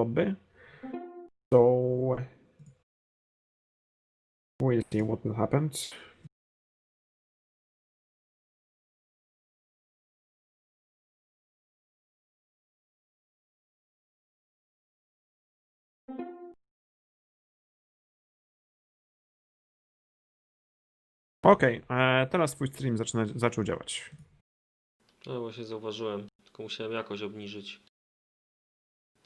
lobby. So we'll see what will happen. Okej, teraz twój stream zaczął działać. No właśnie zauważyłem, tylko musiałem jakoś obniżyć.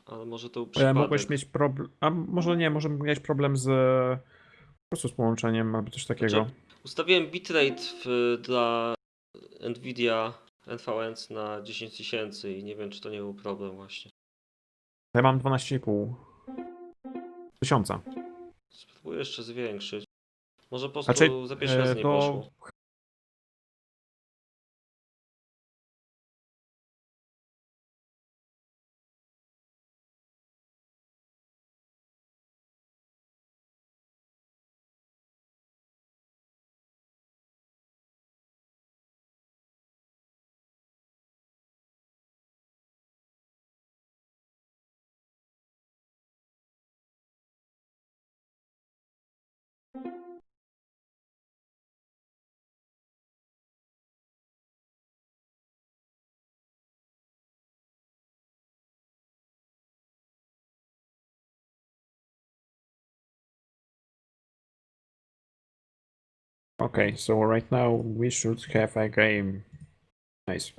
Ale może to Mogłeś przypadek. mieć problem, a może nie, może miałeś problem z po prostu z połączeniem albo coś takiego. Znaczy, ustawiłem bitrate dla Nvidia NVENC na 10 000 i nie wiem, czy to nie był problem właśnie. Ja mam 12,5 tysiąca. Spróbuję jeszcze zwiększyć. Może po Znaczy, prostu za pierwszy raz nie poszło. Okay, so right now we should have a game. Nice.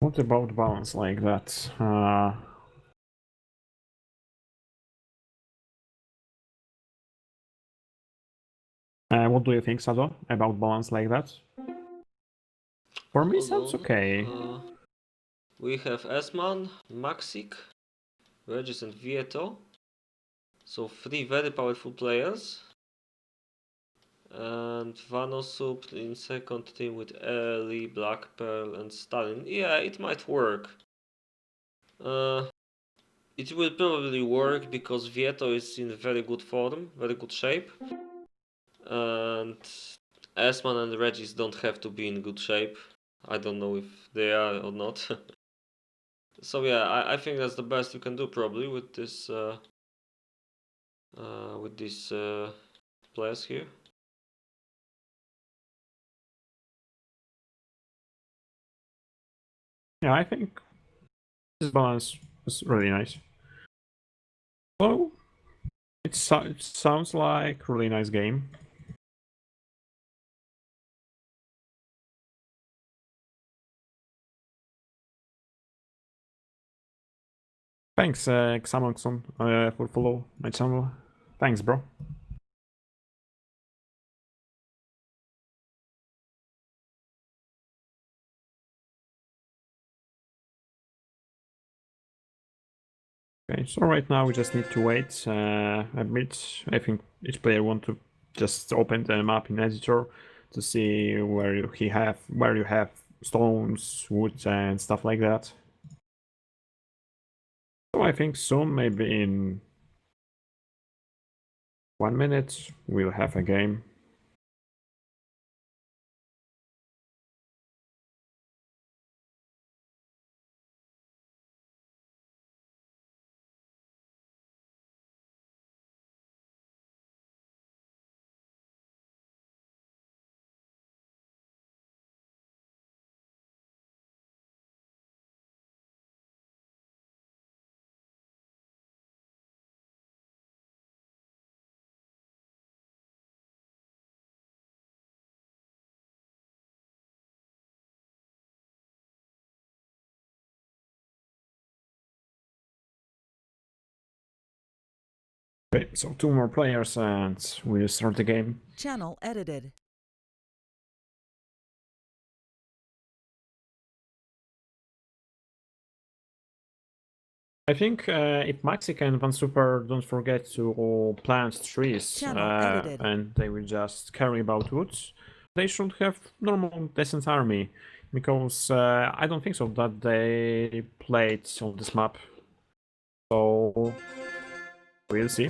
What about balance like that? What do you think, Sado, about balance like that? For me, sounds okay. We have Esman, Maxik, Regis and Vieto. So 3 very powerful players. And Vanosup in second team with Ellie, Black Pearl and Stalin. Yeah, it might work. It will probably work because Vieto is in very good form, very good shape. And Esman and Regis don't have to be in good shape. I don't know if they are or not. So yeah, I think that's the best you can do probably with this with these players here. Yeah, I think this balance is really nice. So it sounds like a really nice game. Thanks, Xamoxon, for follow my channel. Thanks, bro. Okay, so right now we just need to wait a bit. I think each player want to just open the map in editor to see where you have stones, wood, and stuff like that. So I think soon, maybe in 1 minute, we'll have a game. Okay, so 2 more players and we'll start the game. Channel edited. I think if Maxik and Van Super don't forget to plant trees and they will just carry about woods, they should have normal decent army. Because I don't think so that they played on this map. So we'll see.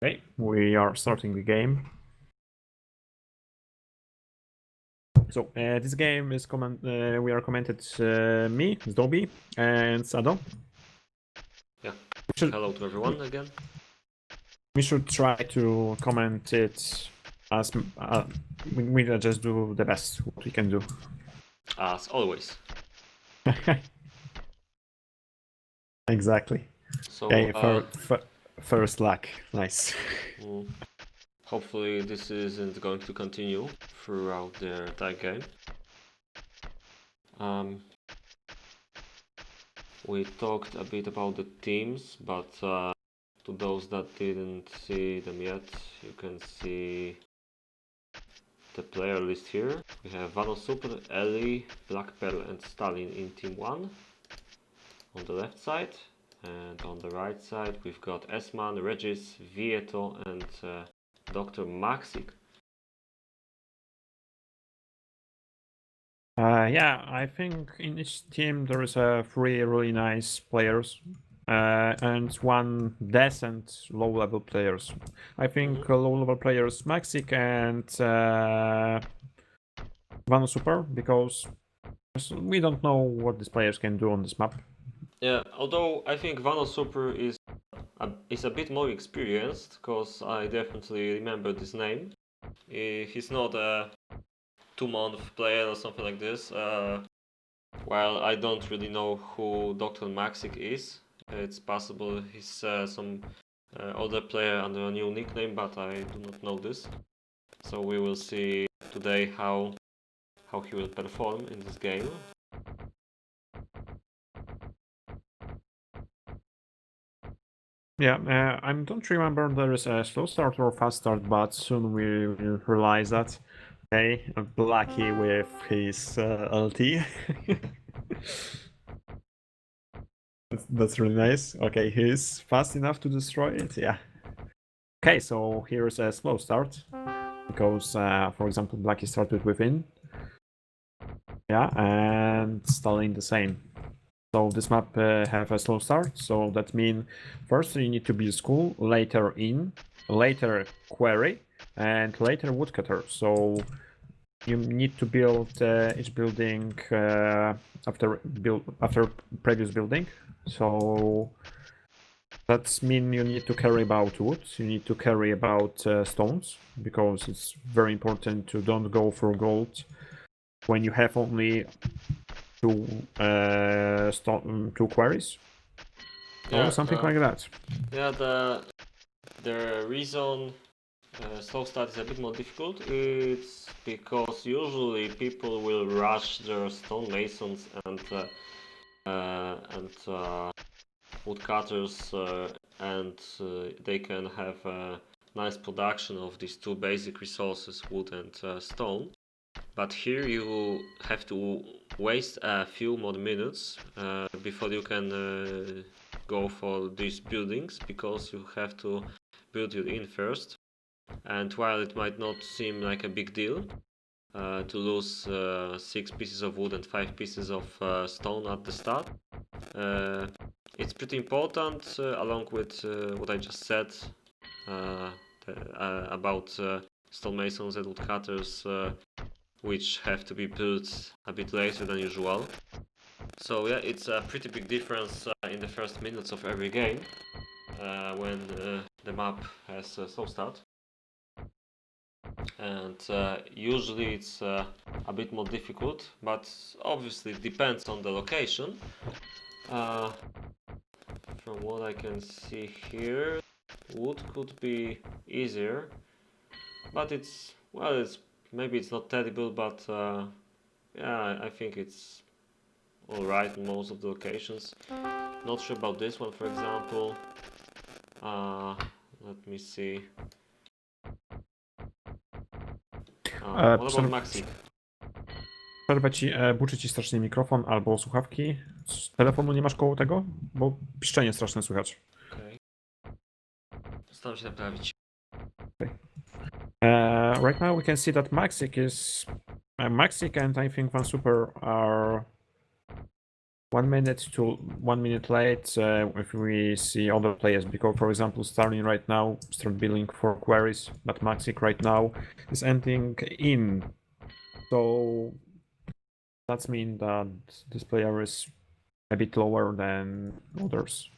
Okay, we are starting the game. So this game is we are commented me, Zdobi, and Sado. Yeah. Should, Hello to everyone again. we should try to comment it as we just do the best what we can do. As always. Exactly. So, Okay, first luck. Nice. hopefully this isn't going to continue throughout the entire game. We talked a bit about the teams, but to those that didn't see them yet, you can see the player list here. We have Vano Super, Ellie, Black Pearl and Stalin in Team 1 on the left side. And on the right side we've got Esman, Regis, Vieto and Dr. Maxik. Yeah, I think in each team there is three really nice players and one decent low-level players. I think low-level players Maxic and Vano Super, because we don't know what these players can do on this map. Yeah, although I think Vano Super is a bit more experienced, because I definitely remember this name. He's not a 2-month player or something like this. While I don't really know who Dr. Maxik is, it's possible he's some older player under a new nickname, but I do not know this. So we will see today how he will perform in this game. Yeah, I don't remember there is a slow start or fast start, but soon we will realize that. Okay, Blackie with his LT. That's really nice. Okay, he's fast enough to destroy it, yeah. Okay, so here's a slow start, because, for example, Blackie started within. Yeah, and Stalin the same. So this map have a slow start, so that means first you need to build school, later inn, later quarry, and later woodcutter. So you need to build each building after previous building. So that means you need to carry about wood, you need to carry about stones, because it's very important to don't go for gold when you have only two quarries, or something like that. Yeah, the reason slow start is a bit more difficult. It's because usually people will rush their stonemasons and woodcutters, and they can have a nice production of these two basic resources, wood and stone. But here you have to waste a few more minutes before you can go for these buildings, because you have to build your inn first. And while it might not seem like a big deal to lose 6 pieces of wood and 5 pieces of stone at the start, it's pretty important, along with what I just said about stonemasons and woodcutters, which have to be built a bit later than usual. So yeah, it's a pretty big difference in the first minutes of every game when the map has a slow start. And usually it's a bit more difficult, but obviously it depends on the location. From what I can see here, wood could be easier, but it's maybe it's not terrible, but yeah, I think it's alright in most of the locations. Not sure about this one, for example. Let me see. What about Maxi? Przerwę ci, buczy ci strasznie mikrofon albo słuchawki. Z telefonu nie masz koło tego? Bo piszczenie straszne słychać. Okej. Staram się naprawić. Okay. Right now we can see that Maxic and I think Van Super are 1 minute late if we see other players, because for example Starling right now start building 4 quarries, but Maxic right now is ending in, so that's mean that this player is a bit lower than others.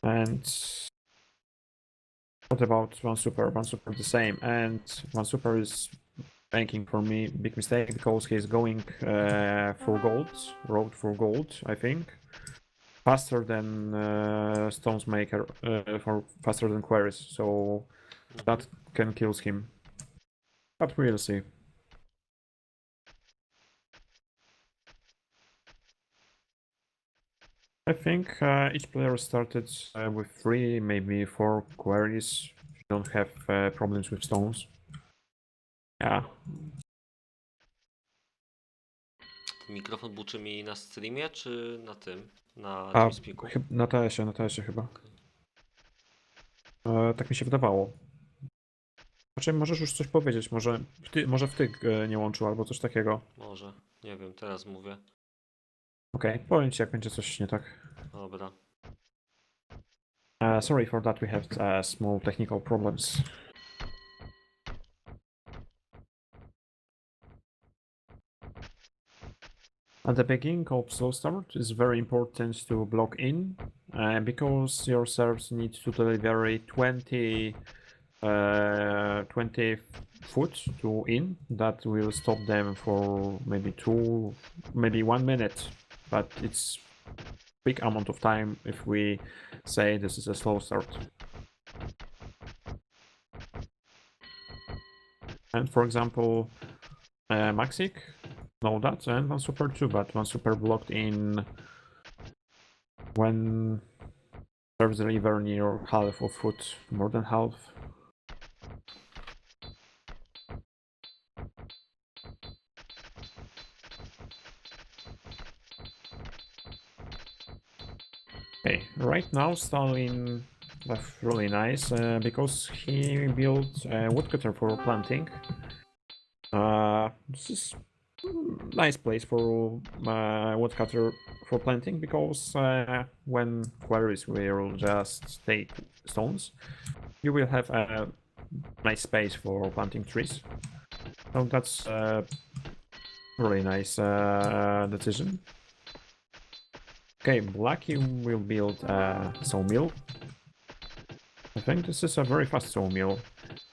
And what about one super? One super the same, and one super is making for me big mistake because he's going for gold, road for gold, I think, faster than Stones Maker, for faster than Quarries, so that can kill him. But we'll see. I think each player started with 3, maybe 4 quarries. If you don't have problems with stones. Yeah. Mikrofon buczy mi na streamie, czy na tym? Na A, TeamSpeaku? na TS-ie chyba. Tak mi się wydawało. Znaczy, możesz już coś powiedzieć, może wtyk nie łączył albo coś takiego. Może, nie wiem, teraz mówię. Okej, powiem ci jak będzie coś nie tak. Dobra. Sorry for that, we have small technical problems. At the beginning of slow start is very important to block in, because your serves need to deliver 20 foot to in. That will stop them for maybe 1 minute, but it's big amount of time if we say this is a slow start. And for example, Maxic know that, and one super too, but one super blocked in when serves deliver near half of foot, more than half. Okay, right now Stalin left really nice because he built a woodcutter for planting. This is nice place for woodcutter for planting, because when quarries will just take stones, you will have a nice space for planting trees. So that's a really nice decision. Okay, Blacky will build a sawmill. I think this is a very fast sawmill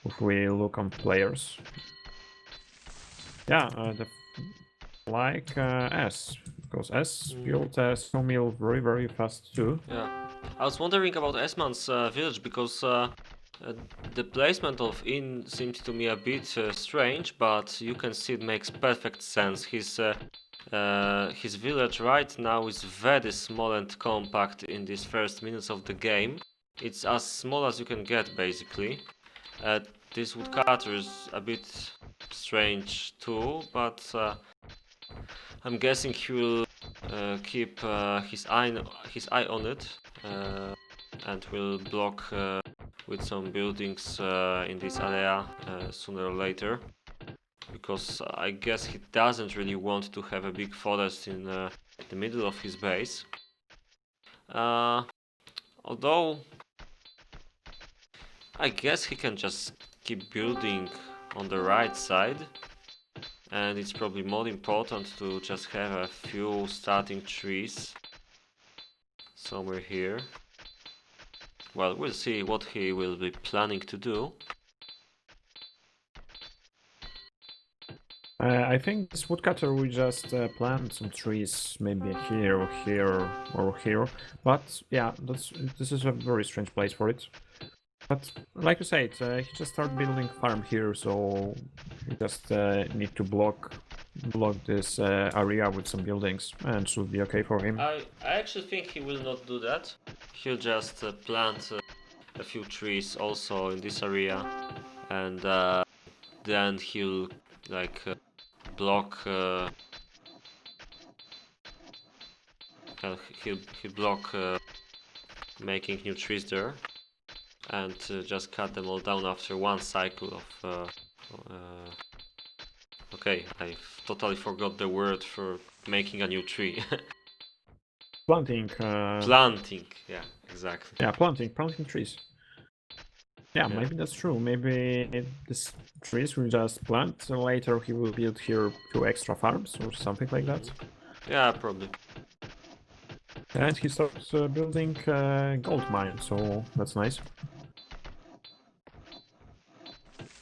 if we look on players. Yeah, like S, because S built a sawmill very fast too. Yeah. I was wondering about Esman's village, because the placement of inn seems to me a bit strange, but you can see it makes perfect sense. His village right now is very small and compact in these first minutes of the game. It's as small as you can get, basically. This woodcutter is a bit strange too, but I'm guessing he will keep his eye on it, and will block with some buildings in this area sooner or later, because I guess he doesn't really want to have a big forest in the middle of his base. Although I guess he can just keep building on the right side, and it's probably more important to just have a few starting trees somewhere here. Well, we'll see what he will be planning to do. I think this woodcutter will just plant some trees, maybe here or here or here. But yeah, this is a very strange place for it. But like you said, he just started building farm here, so he just need to block this area with some buildings, and should be okay for him. I actually think he will not do that. He'll just plant a few trees also in this area, and then he'll like block. He'll block making new trees there, and just cut them all down after one cycle of. Okay, I totally forgot the word for making a new tree. planting. Planting, yeah, exactly. Yeah, planting trees. Yeah, Yeah. maybe that's true. Maybe this trees will just plant, and later he will build here 2 extra farms or something like that. Yeah, probably. And he starts building gold mine, so that's nice.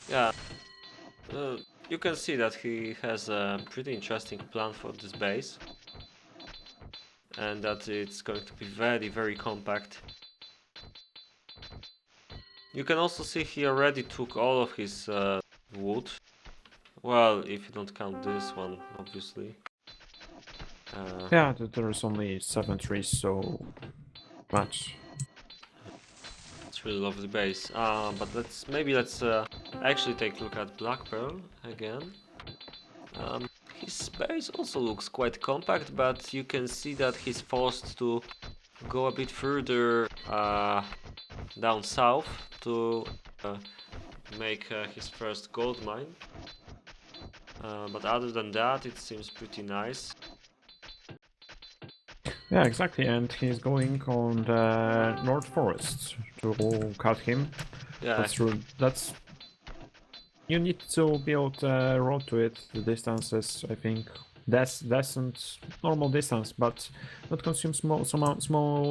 Yeah. Uh, you can see that he has a pretty interesting plan for this base. And that it's going to be very, very compact. You can also see he already took all of his wood. Well, if you don't count this one, obviously. Yeah, there's only 7 trees, so much. It's really lovely base. But let's actually take a look at Black Pearl again. His base also looks quite compact, but you can see that he's forced to go a bit further down south to make his first gold mine. But other than that, it seems pretty nice. Yeah, exactly, and he's going on the North Forest to cut him. Yeah, That's true. That's you need to build a road to it. The distances, I think, that's decent, normal distance, but not consume small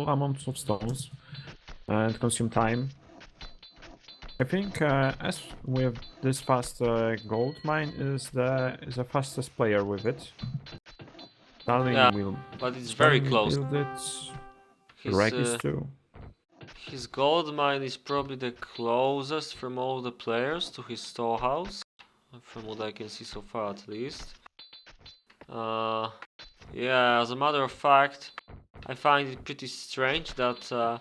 amounts of stones and consume time. I think as with this fast gold mine is the fastest player with it. yeah, Stalin will but it's very Stalin will close. build it. His Regis too. his gold mine is probably the closest from all the players to his storehouse, from what I can see so far at least. Yeah, as a matter of fact, I find it pretty strange that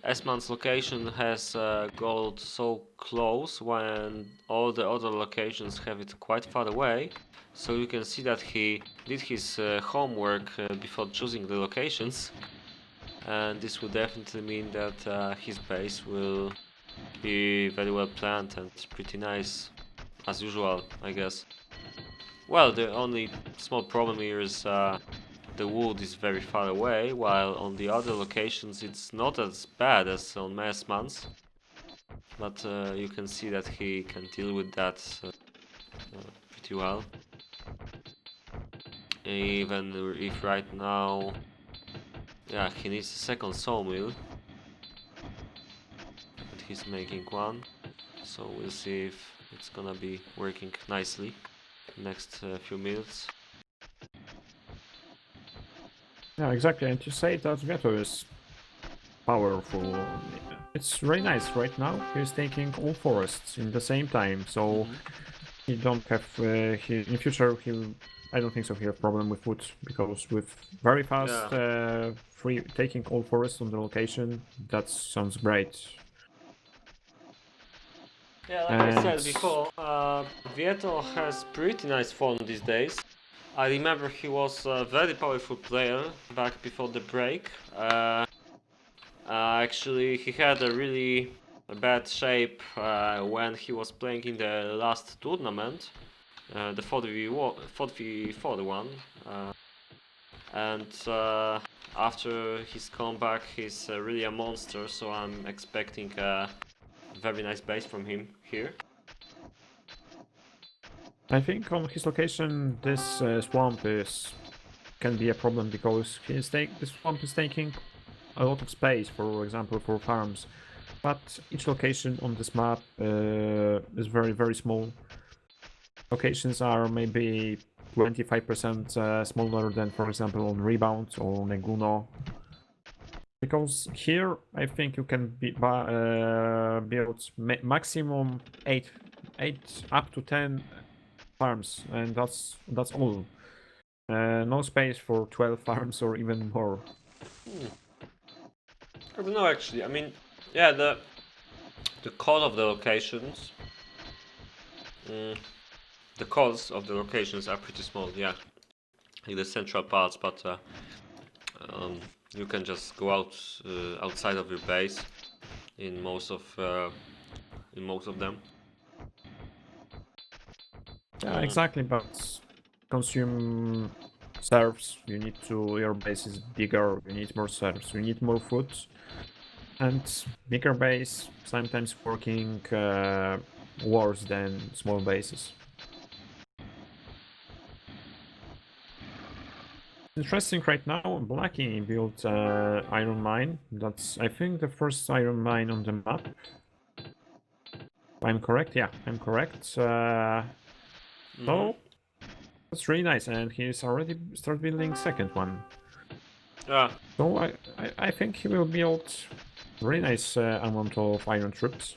S-Man's location has gold so close when all the other locations have it quite far away. So you can see that he did his homework before choosing the locations. And this will definitely mean that his base will be very well planned and pretty nice, as usual, I guess. Well, the only small problem here is the wood is very far away, while on the other locations it's not as bad as on Messman's. But you can see that he can deal with that pretty well. Even if right now, yeah, he needs a second sawmill, but he's making one. So we'll see if it's gonna be working nicely next few minutes. Yeah, exactly. And to say that Veto is powerful, it's very nice. Right now, he's taking all forests in the same time, so he don't have. In future, I don't think so. He have problem with wood because with very fast Yeah. free taking all forests on the location, that sounds great. Yeah, like I And said before, Vieto has pretty nice form these days. I remember he was a very powerful player back before the break. Actually, he had a really bad shape when he was playing in the last tournament, the 4v4 one. And after his comeback, he's really a monster, so I'm expecting a very nice base from him here. I think on his location, this swamp can be a problem because the swamp is taking a lot of space, for example, for farms. But each location on this map is very, very small. Locations are maybe 25% smaller than, for example, on Rebound or Neguno. Because here, I think you can build maximum 8 up to 10 farms, and that's all. No space for 12 farms or even more. I don't know actually. I mean, yeah, the code of the locations, the codes of the locations are pretty small. Yeah, in the central parts, but um, you can just go outside of your base in most of them. Yeah, exactly, but consume serves, you need to, your base is bigger, you need more serves, you need more food, and bigger base sometimes working worse than small bases. Interesting right now, Blackie built iron mine. That's, I think, the first iron mine on the map. I'm correct? Yeah, I'm correct. So that's really nice, and he's already started building second one. Yeah. So I think he will build really nice amount of iron troops.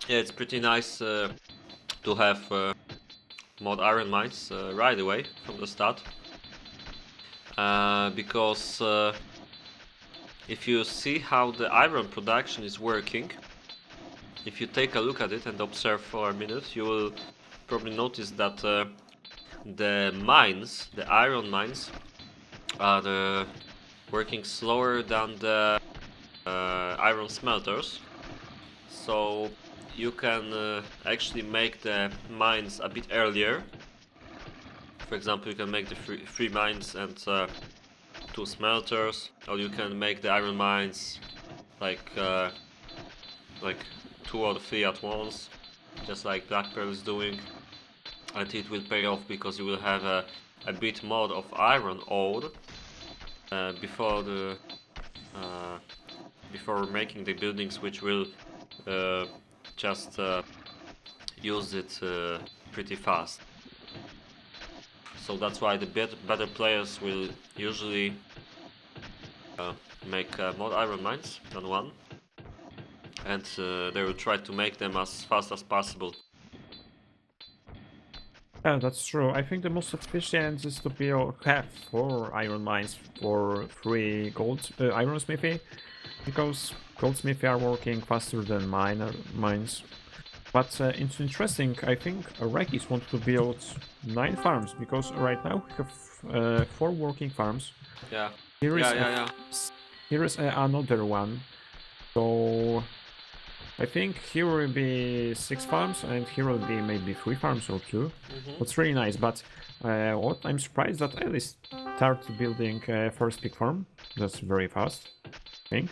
Yeah, it's pretty nice to have mod iron mines right away from the start. Because if you see how the iron production is working, if you take a look at it and observe for a minute, you will probably notice that the mines, the iron mines, are working slower than the iron smelters. So you can actually make the mines a bit earlier. For example, you can make the three mines and 2 smelters, or you can make the iron mines like 2 or 3 at once, just like Black Pearl is doing, and it will pay off because you will have a bit more of iron ore before making the buildings, which will just use it pretty fast. So that's why the better players will usually make more iron mines than one, and they will try to make them as fast as possible. Yeah, that's true. I think the most efficient is to have 4 iron mines for 3 gold iron smithy, because goldsmithy are working faster than mines. But it's interesting, I think Regis want to build 9 farms, because right now we have 4 working farms. Yeah. Here is Yeah. Here is another one. So I think here will be 6 farms, and here will be maybe 3 farms or 2. That's really nice, but what I'm surprised that at least start building first big farm. That's very fast, I think.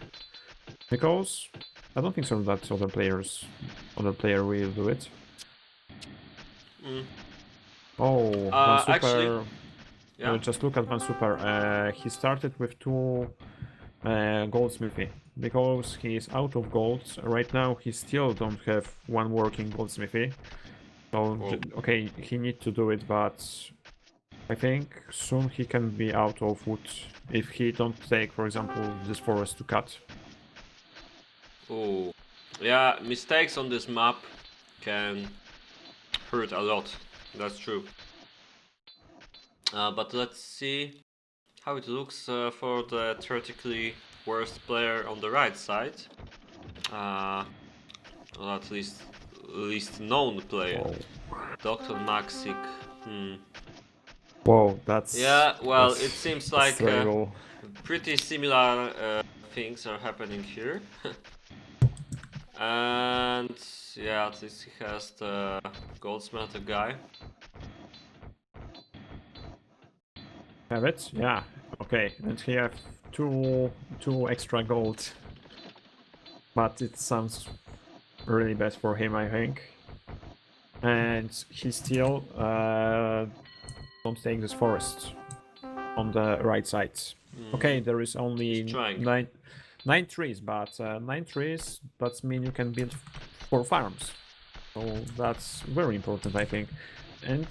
Because I don't think so that other player will do it. Oh, Van Super. Actually, yeah. Just look at Van Super. He started with 2 goldsmithy, because he is out of gold right now. He still don't have 1 working goldsmithy. So okay, he need to do it, but I think soon he can be out of wood if he don't take, for example, this forest to cut. Oh, yeah. Mistakes on this map can hurt a lot. That's true. But let's see how it looks for the theoretically worst player on the right side. Or at least known player. Whoa. Dr. Maxic. Whoa, that's... Yeah, well, that's, it seems like terrible. pretty similar things are happening here. And yeah, at least he has the gold smelter guy. Have it? Yeah. Okay, and he have two extra gold. But it sounds really bad for him, I think. And he still don't take this forest on the right side. Okay, there is only 9 trees, but 9 trees, that means you can build 4 farms. So that's very important, I think. And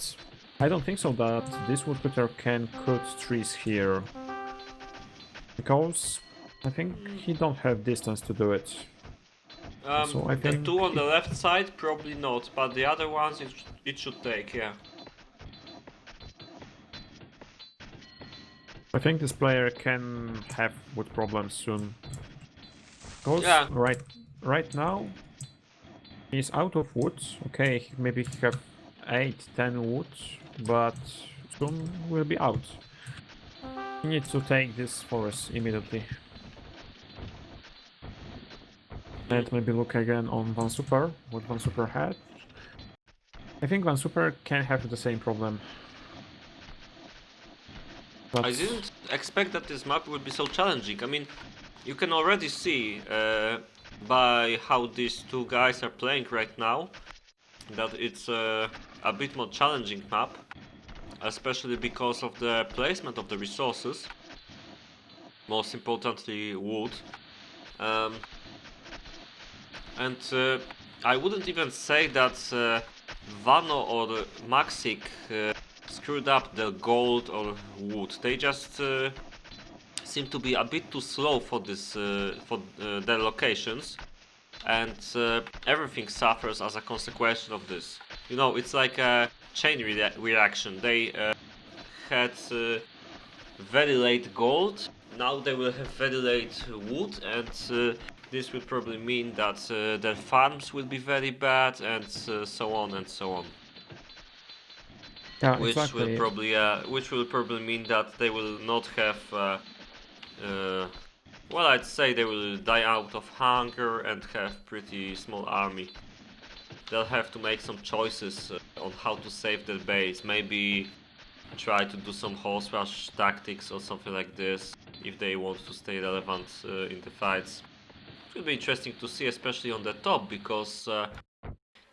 I don't think so that this woodcutter can cut trees here, because I think he don't have distance to do it. So I think the 2 on the left side probably not, but the other ones it should take, yeah. I think this player can have wood problems soon. Because right now he's out of wood. Okay, maybe he have 8-10 wood, but soon will be out. He needs to take this forest immediately. And maybe look again on Van Super, what Van Super had. I think Van Super can have the same problem. But I didn't expect that this map would be so challenging. I mean, you can already see by how these two guys are playing right now that it's a bit more challenging map, especially because of the placement of the resources. Most importantly, wood. Um, and I wouldn't even say that Vano or Maxic screwed up the gold or wood. They just seem to be a bit too slow for this for their locations, and everything suffers as a consequence of this. You know, it's like a chain reaction. They had very late gold. Now they will have very late wood, and this will probably mean that their farms will be very bad, and so on and so on. yeah, Which will exactly. probably mean that they will not have. Well, I'd say they will die out of hunger and have pretty small army. They'll have to make some choices on how to save their base. Maybe try to do some horse rush tactics or something like this if they want to stay relevant in the fights. It will be interesting to see, especially on the top, because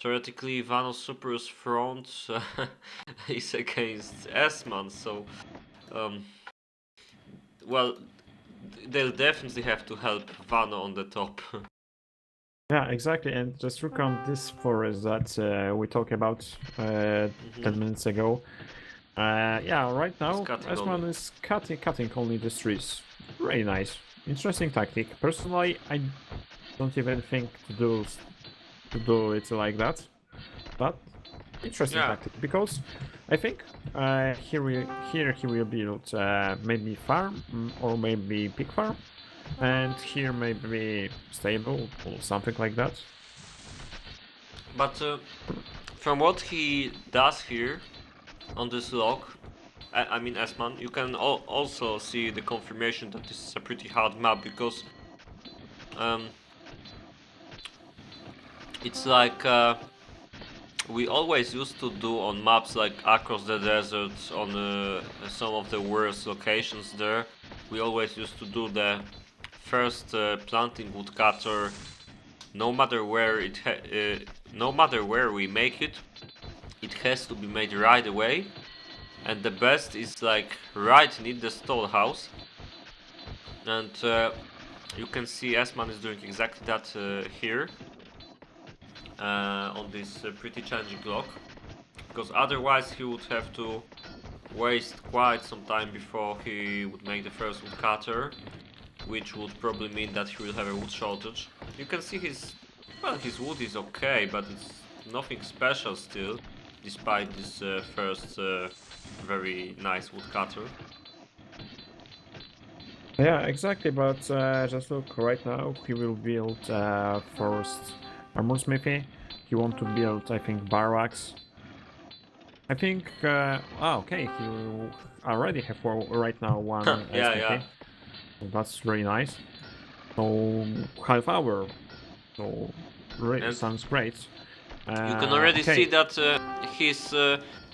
theoretically Vanos Super's front is against S-Man, so um, well, they'll definitely have to help Vano on the top. Yeah, exactly. And just look on this forest that we talked about 10 minutes ago. Yeah, right now, Cutting only. Asman is cutting only the trees. Very nice. Interesting tactic. Personally, I don't even think to do it like that. But interesting Yeah, tactic because I think here he will build maybe farm or maybe pig farm, and here maybe stable or something like that. but from what he does here on this log, I mean Esman, you can also see the confirmation that this is a pretty hard map because um, it's like we always used to do on maps like across the desert on some of the worst locations there. We always used to do the first planting woodcutter, no matter where no matter where we make it, it has to be made right away. And the best is like right near the storehouse. And you can see Esman is doing exactly that here on this pretty challenging log. Because otherwise he would have to waste quite some time before he would make the first woodcutter, which would probably mean that he will have a wood shortage. You can see his wood is okay, but it's nothing special still, despite this first very nice woodcutter. Yeah, exactly. But just look right now. He will build first armor smithy. He want to build, I think, barracks. I think. Okay. He will already have right now one Yeah, yeah. smithy. So that's very nice. So half hour. So And sounds great. you can already see Okay. that his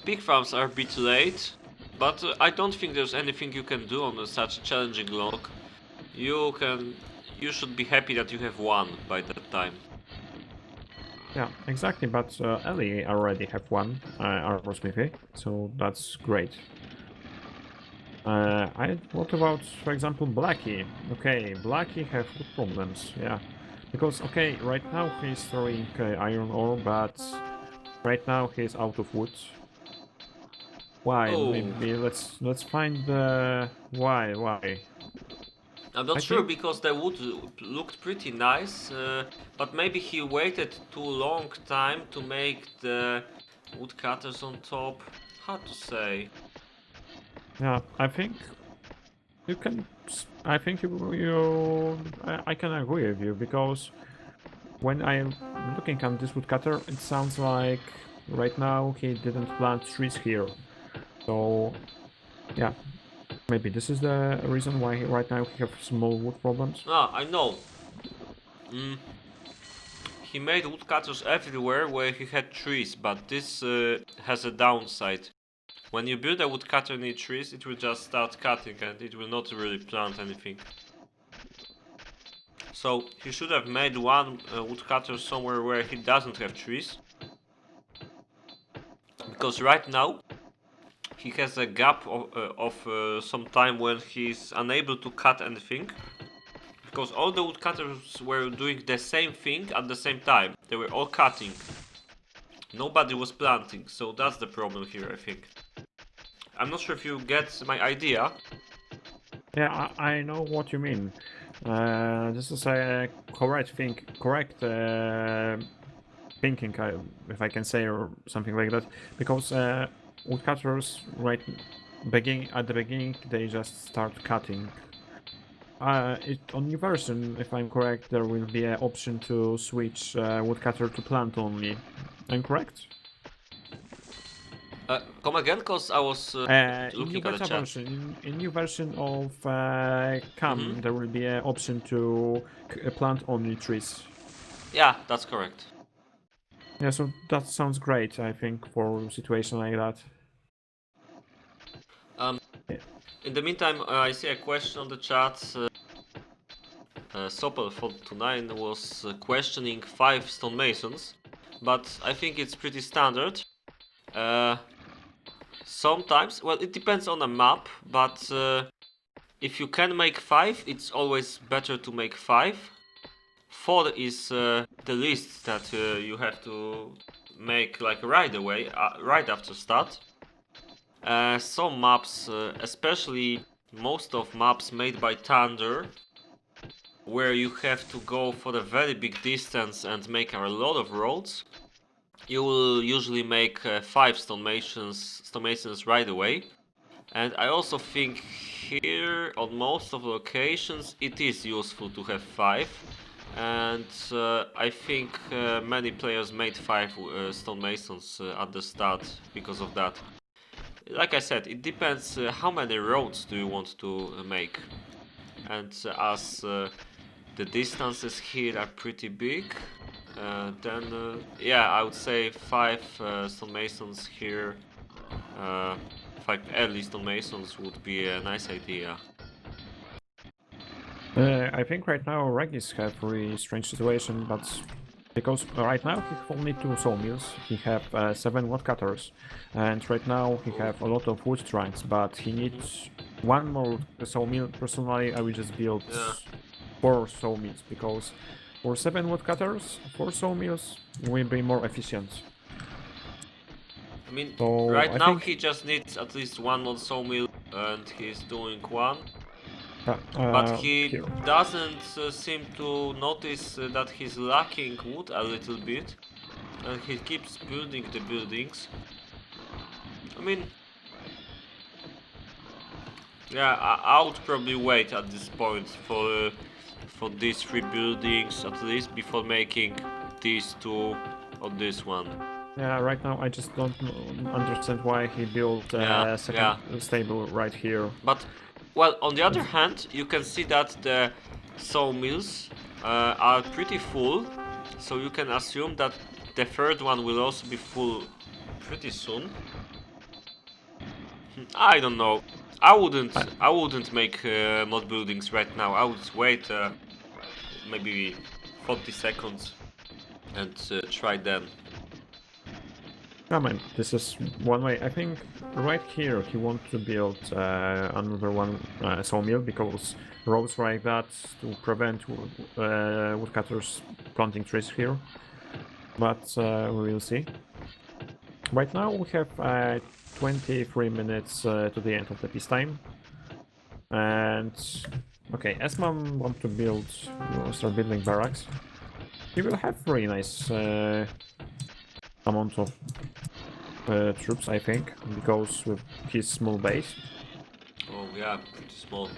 pig farms are a bit late, but I don't think there's anything you can do on such a challenging log. You can, you should be happy that you have won by that time. Yeah, exactly. But Ellie already have one armor smithy, so that's great. What about, for example, Blackie? Okay, Blackie have good problems, yeah. Because, okay, right now he's throwing iron ore, but right now he's out of wood. Why? Oh, Maybe let's find the why. I'm not I sure think, because the wood looked pretty nice, but maybe he waited too long time to make the woodcutters on top. Hard to say. yeah, I think you can. I think I can agree with you because when I'm looking at this woodcutter, it sounds like right now he didn't plant trees here. So yeah, maybe this is the reason why right now he have small wood problems. Ah, I know. Mm, he made woodcutters everywhere where he had trees, but this has a downside. when you build a woodcutter near trees, it will just start cutting and it will not really plant anything. So he should have made one woodcutter somewhere where he doesn't have trees. Because right now he has a gap of some time when he's unable to cut anything. Because all the woodcutters were doing the same thing at the same time. They were all cutting. Nobody was planting, so that's the problem here, I think. I'm not sure if you get my idea. Yeah, I know what you mean. This is a correct thinking, if I can say, or something like that, because woodcutters at the beginning they just start cutting. On new version, if I'm correct, there will be an option to switch woodcutter to plant only. I'm correct? Come again, cause I was In new looking at the beta chat. version, in new version of KaM, Mhm. there will be an option to plant only trees. Yeah, that's correct. Yeah, so that sounds great, I think, for a situation like that. In the meantime, I see a question on the chat. Sopel429 was questioning 5 stonemasons, but I think it's pretty standard. Sometimes, well, it depends on a map, but if you can make 5, it's always better to make 5. 4 is the least that you have to make like right away, right after start. Some maps, especially most of maps made by Thunder, where you have to go for a very big distance and make a lot of roads, you will usually make 5 stonemasons right away. And I also think here on most of the locations it is useful to have 5. And I think many players made 5 stonemasons at the start because of that. Like I said, it depends how many roads do you want to make. And as the distances here are pretty big, then yeah, I would say 5 stonemasons here, 5 early stonemasons would be a nice idea. I think right now Regis have really strange situation, but because right now he have only 2 sawmills, he have 7 woodcutters, and right now he have a lot of wood trunks, but he needs one more sawmill. Personally, I will just build Yeah. 4 sawmills, because for 7 woodcutters, 4 sawmills will be more efficient. I mean, So right I now think he just needs at least one more sawmill and he's doing one. uh, But he here. doesn't seem to notice that he's lacking wood a little bit. And he keeps building the buildings. I mean, yeah, I would probably wait at this point for these 3 buildings at least before making these 2 or this one. Yeah, right now I just don't understand why he built Yeah, a second yeah. stable right here. But, well, on the other hand, you can see that the sawmills are pretty full, so you can assume that the third one will also be full pretty soon. I don't know. I wouldn't make mod buildings right now. I would wait maybe 40 seconds and try them. I mean, this is one way. I think right here he wants to build another one sawmill, because roads like that to prevent woodcutters planting trees here. But we will see. Right now we have 23 minutes to the end of the peacetime. And okay, Esman want to start building barracks. He will have very nice amount of troops, I think, because with his small base. Oh yeah, pretty small.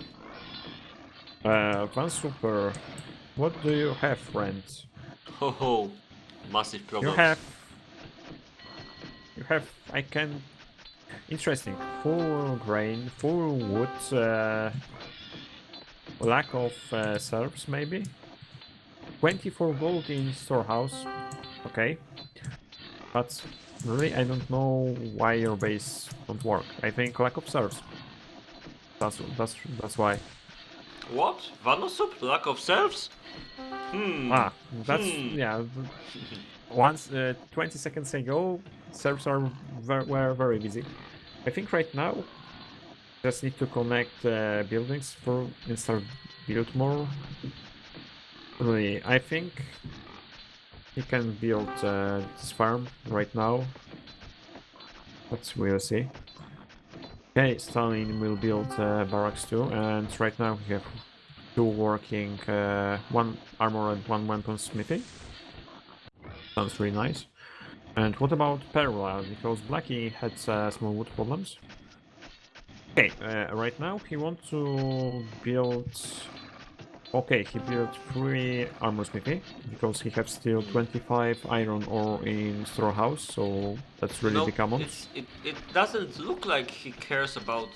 Van Super, what do you have, friend? Ho ho, massive You problems. have, I can, interesting, full grain, full wood, lack of serfs, maybe? 24 gold in storehouse, okay. But really, I don't know why your base don't work. I think lack of serves. That's why. What? Vanosup? Lack of serves? Hmm. Ah, that's Hmm. yeah. Once 20 seconds ago, serves were very busy. I think right now just need to connect buildings for instead of build more. Really, I think he can build this farm right now, but we'll see. Okay, Stalin will build barracks too, and right now we have two working, one armor and one weapon smithy. Sounds really nice. And what about Perla? Because Blackie had small wood problems. Okay, right now he wants to build. Okay, he built 3 armor smithy because he has still 25 iron ore in straw house, so that's You really know, big amount. it doesn't look like he cares about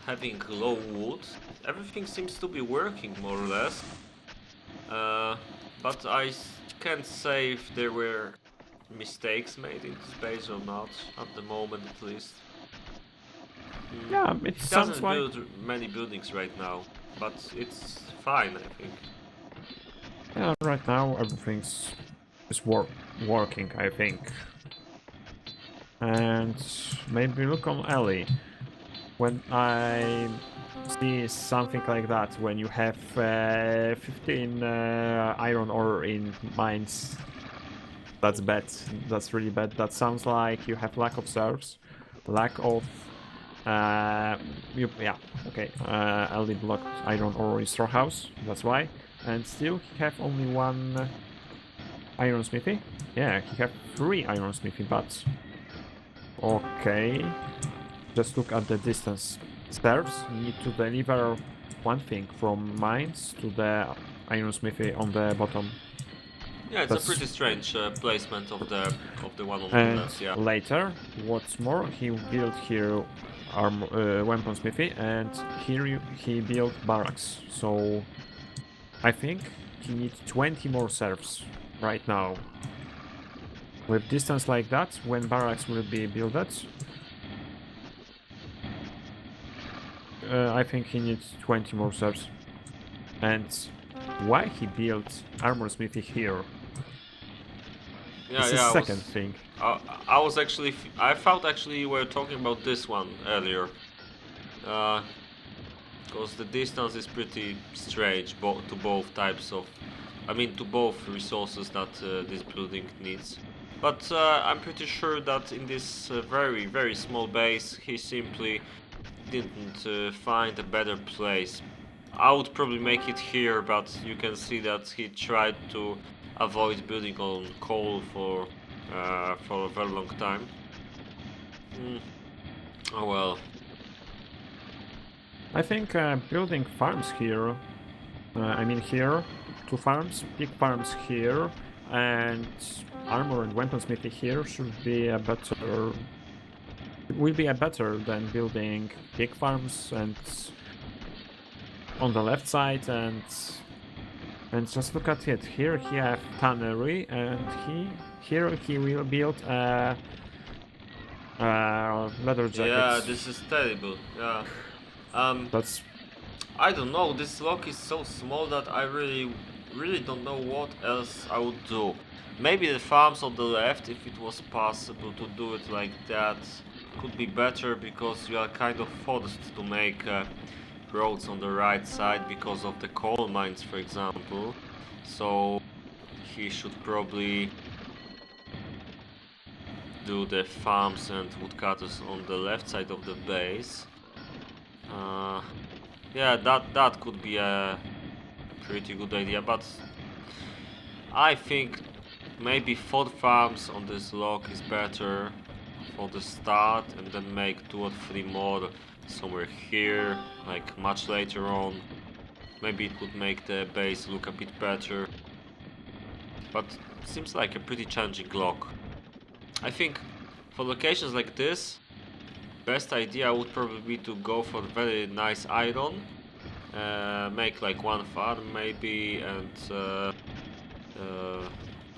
having low wood. Everything seems to be working more or less. But can't say if there were mistakes made in this base or not, at the moment at least. Yeah, it He sounds doesn't like build many buildings right now, but it's fine, I think. yeah, right now everything's is working, I think. And maybe look on Ellie. When I see something like that, when you have 15 iron ore in mines, that's bad. That's really bad. That sounds like you have lack of serves, lack of yeah, okay. Ellie blocked iron ore in storehouse. That's why. And still, he have only 1 iron smithy. Yeah, he have 3 iron smithy, but okay. Just look at the distance. Serves need to deliver one thing from mines to the iron smithy on the bottom. Yeah, it's a That's pretty strange placement of the one on the and left. Yeah. later, what's more, he built here weapon smithy, and here he built barracks. So I think he needs 20 more serfs right now. With distance like that, when barracks will be built, I think he needs 20 more serfs. And why he built armor smithy here? Yeah, This is yeah. second thing. I was actually. I thought actually you were talking about this one earlier. Because the distance is pretty strange to both types of. I mean, to both resources that this building needs. But I'm pretty sure that in this very, very small base, he simply didn't find a better place. I would probably make it here, but you can see that he tried to avoid building on coal for a very long time. Oh well. I think building farms here, I mean here, 2 farms, big farms here, and armor and weaponsmithy here should be a better, will be a better than building big farms and on the left side and just look at it. Here he have tannery and here he will build a leather Yeah, jacket. this is terrible. Yeah. Um, That's I don't know. This lock is so small that I really don't know what else I would do. Maybe the farms on the left, if it was possible to do it like that, could be better because you are kind of forced to make roads on the right side because of the coal mines, for example. So he should probably do the farms and woodcutters on the left side of the base. Uh, yeah, that could be a pretty good idea, but I think maybe 4 farms on this lock is better for the start, and then make 2 or 3 more somewhere here, like much later on. Maybe it would make the base look a bit better, but seems like a pretty challenging lock. I think for locations like this, best idea would probably be to go for very nice iron, make like 1 farm maybe, and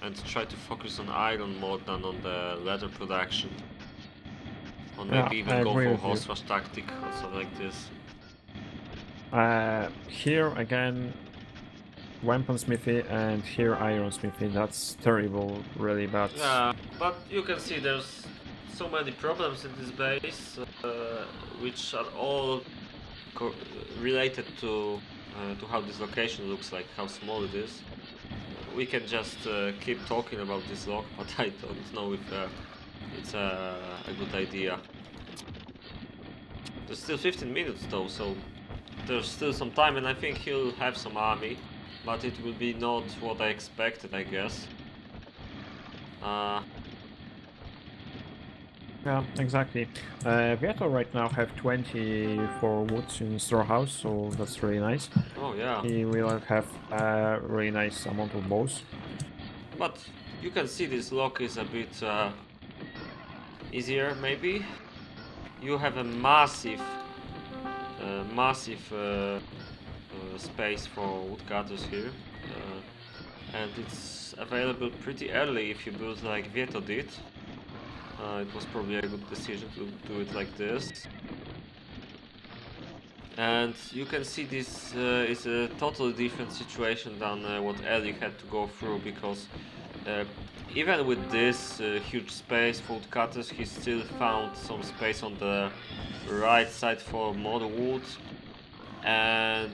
and try to focus on iron more than on the leather production. Or Yeah, maybe even I go agree for with you. horse rush tactic or something like this. Here again, weaponsmithy, and here ironsmithy. That's terrible, really bad. Yeah, but you can see there's so many problems in this base, which are all related to how this location looks like, how small it is. We can just keep talking about this lock, but I don't know if it's a good idea. There's still 15 minutes though, so there's still some time, and I think he'll have some army, but it will be not what I expected, I guess. Yeah, exactly. Vieto right now have 24 woods in storehouse, so that's really nice. Oh yeah. He will have a really nice amount of bows. But you can see this lock is a bit easier, maybe. You have a massive space for woodcutters here, and it's available pretty early if you build like Vieto did. It was probably a good decision to do it like this. And you can see this is a totally different situation than what Ellie had to go through, because uh, even with this huge space for woodcutters, he still found some space on the right side for more wood. And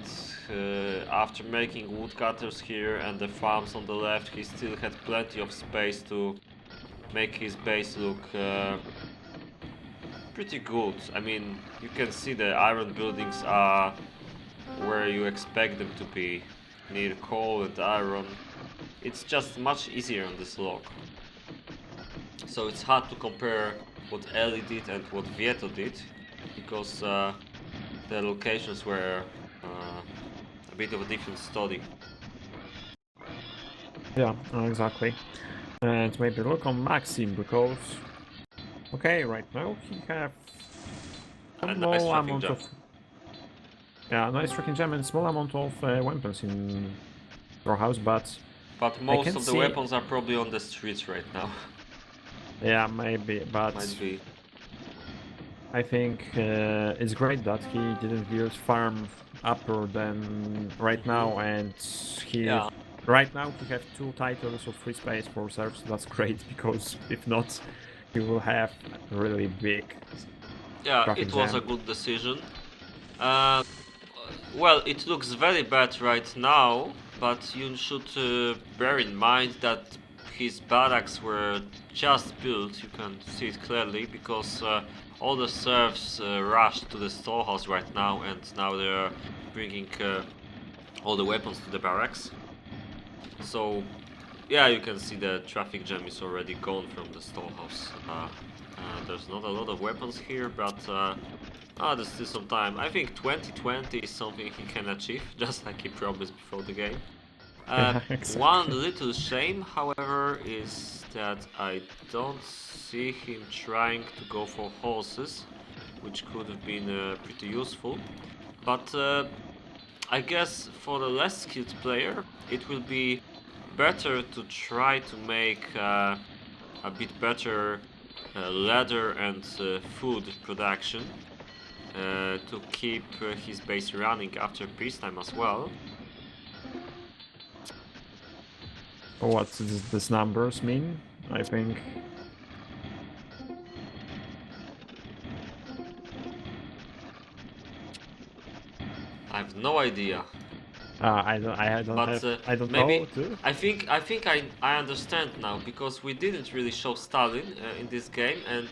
after making woodcutters here and the farms on the left, he still had plenty of space to make his base look pretty good. I mean, you can see the iron buildings are where you expect them to be, near coal and iron. It's just much easier on this log. So it's hard to compare what Ellie did and what Vieto did, because the locations were a bit of a different story. Yeah, exactly. And maybe look on Maxim, because okay, right now he have A nice small tracking amount jump. of nice tracking gem and small amount of weapons in your house, but But I most can of the see. weapons are probably on the streets right now. Yeah, maybe, but Might be. I think it's great that he didn't build farm upper than right now, and he Yeah, right now he have 2 titles of free space for serfs. That's great, because if not, he will have really big yeah, traffic it was a jam. good decision. Uh, well, it looks very bad right now, but you should bear in mind that his barracks were just built. You can see it clearly, because all the serfs rushed to the storehouse right now, and now they're bringing all the weapons to the barracks. So, yeah, you can see the traffic jam is already gone from the storehouse. There's not a lot of weapons here, but there's still some time. I think 2020 is something he can achieve, just like he promised before the game. Yeah, One exactly. little shame, however, is that I don't see him trying to go for horses, which could have been pretty useful. But I guess for the less skilled player, it will be better to try to make a bit better leather and food production to keep his base running after peacetime as well. What does these numbers mean? I think I have no idea, but I don't know maybe too. I understand now, because we didn't really show Stalin in this game, and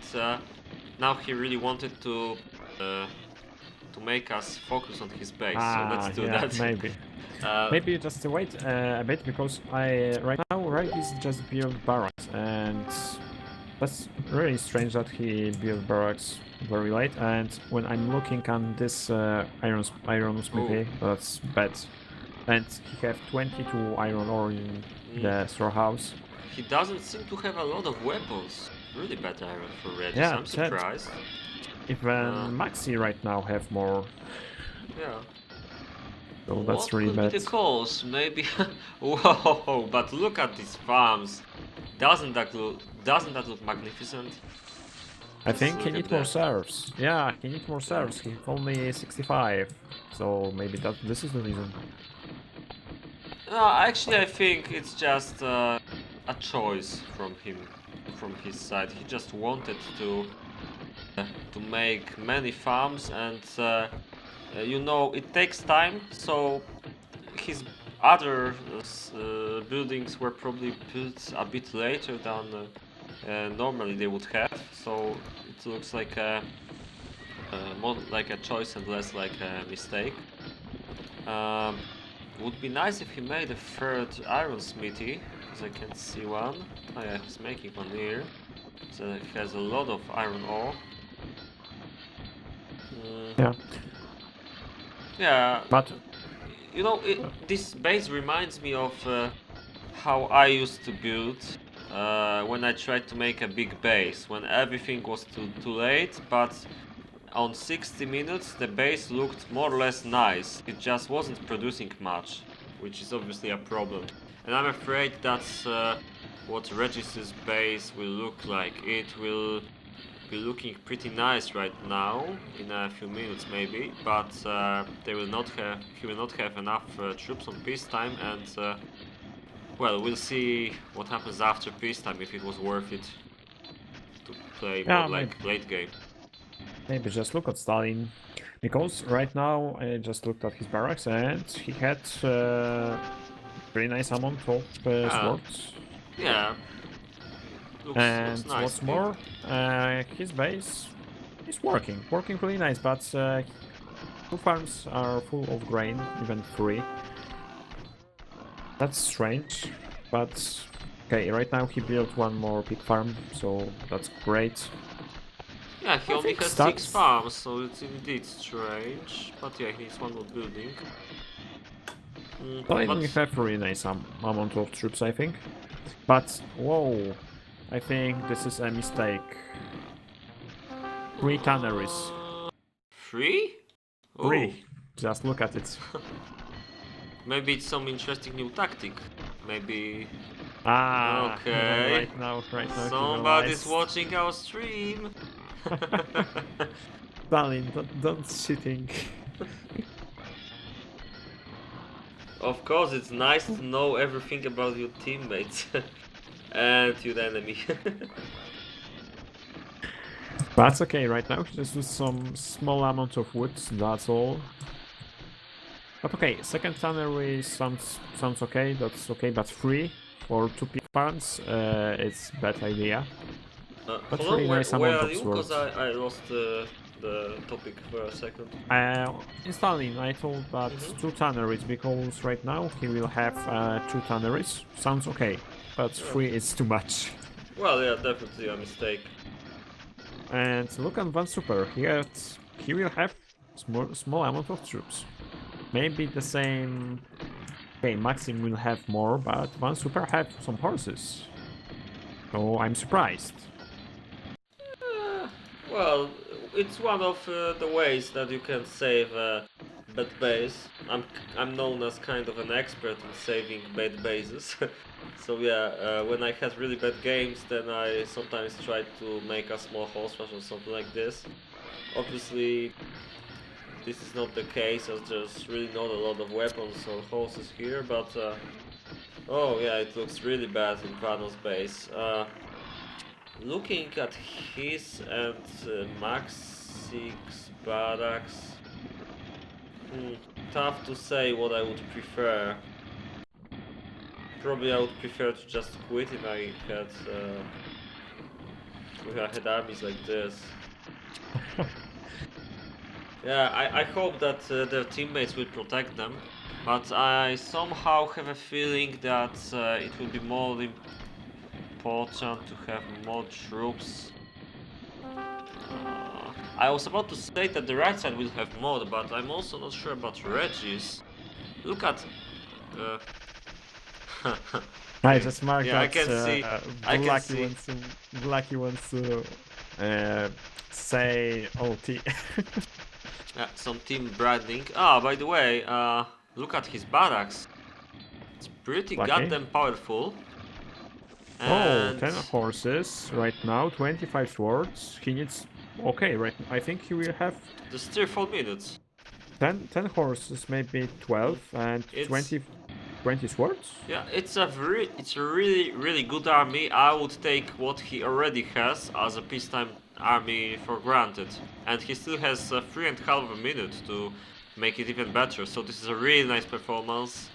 now he really wanted to make us focus on his base. So let's do Yeah, that. maybe. uh, Maybe just wait a bit, because I right now is just built barracks, and that's really strange that he built barracks very late. And when I'm looking at this iron oh, smithy, that's bad. And he have 22 iron ore in mm, the storehouse. he doesn't seem to have a lot of weapons. Really bad iron for Regis. Yeah, I'm Ted. surprised. Uh, Even Maxi right now have more. yeah. So that's What really could bad. be the cause? Maybe. Whoa! But look at these farms. Doesn't that look magnificent? I Just think he look at needs more that. serves. Yeah, he needs more serves. He's only 65. So maybe this is the reason. Actually, I think it's just a choice from him, from his side. He just wanted to make many farms, and you know it takes time. So his other buildings were probably built a bit later than normally they would have. So it looks like more like a choice and less like a mistake. Um, would be nice if he made a third iron smithy, because I can see one. Oh yeah, he's making one here. So he has a lot of iron ore. Yeah. Yeah, But you know, this base reminds me of how I used to build when I tried to make a big base, when everything was too late, but on 60 minutes the base looked more or less nice. It just wasn't producing much, which is obviously a problem. And I'm afraid that's what Regis's base will look like. It will be looking pretty nice right now, in a few minutes maybe, but he will not have enough troops on peacetime, and well, we'll see what happens after peacetime, if it was worth it to play more yeah, like late game. maybe just look at Stalin. Because right now I just looked at his barracks and he had very nice amount of Yeah, swords. yeah, looks And nice what's indeed. more, his base is working really nice, but two farms are full of grain, even three. That's strange, but okay, right now he built one more pig farm, so that's great. Yeah, he I only think has 6 stats. farms, so it's indeed strange, but yeah, he needs one more building. Stalin But have really nice amount of troops, I think. But whoa, I think this is a mistake. Three tanneries. 3? Oh, Three. Just look at it. maybe it's some interesting new tactic. Maybe. Ah, Okay. right now he Somebody's realized. watching our stream. Stalin, don't cheating. Of course, it's nice to know everything about your teammates and your enemy. That's okay, right now just with some small amount of wood, that's all. But okay, second tannery sounds okay, that's okay, but three for two pig farms, it's bad idea. But Hold on, really nice where amount are of you? Because swords. I lost the topic for a second. Installing, I told that two tanneries because right now he will have two tanneries. Sounds okay, but three is too much. Well, yeah, definitely a mistake. And look at Van Super. He will have small amount of troops. Maybe the same. Okay, Maxim will have more, but Van Super have some horses. So I'm surprised. Well, it's one of the ways that you can save bad base. I'm known as kind of an expert in saving bad bases. So yeah, when I had really bad games, then I sometimes tried to make a small horse rush or something like this. Obviously, this is not the case, as there's really not a lot of weapons or horses here, but oh yeah, it looks really bad in Vano's base. Looking at his and Max 6 barracks, tough to say what I would prefer. Probably I would prefer to just quit if I had armies like this. Yeah, I hope that their teammates will protect them, but I somehow have a feeling that it will be more important to have more troops. I was about to say that the right side will have more, but I'm also not sure about Regis. Look at... Uh, I just marked yeah, I that can see. I can see. Blacky wants to say OT. Yeah, some team branding. Ah, by the way, Look at his barracks. It's pretty Lucky. goddamn powerful. Oh, And 10 horses right now, 25 swords. He needs... Okay, right. I think he will have there's still 4 minutes. 10 horses, maybe 12, and It's 20 swords? yeah, it's a really good army. I would take what he already has as a peacetime army for granted, and he still has 3.5 minutes to make it even better. So this is a really nice performance.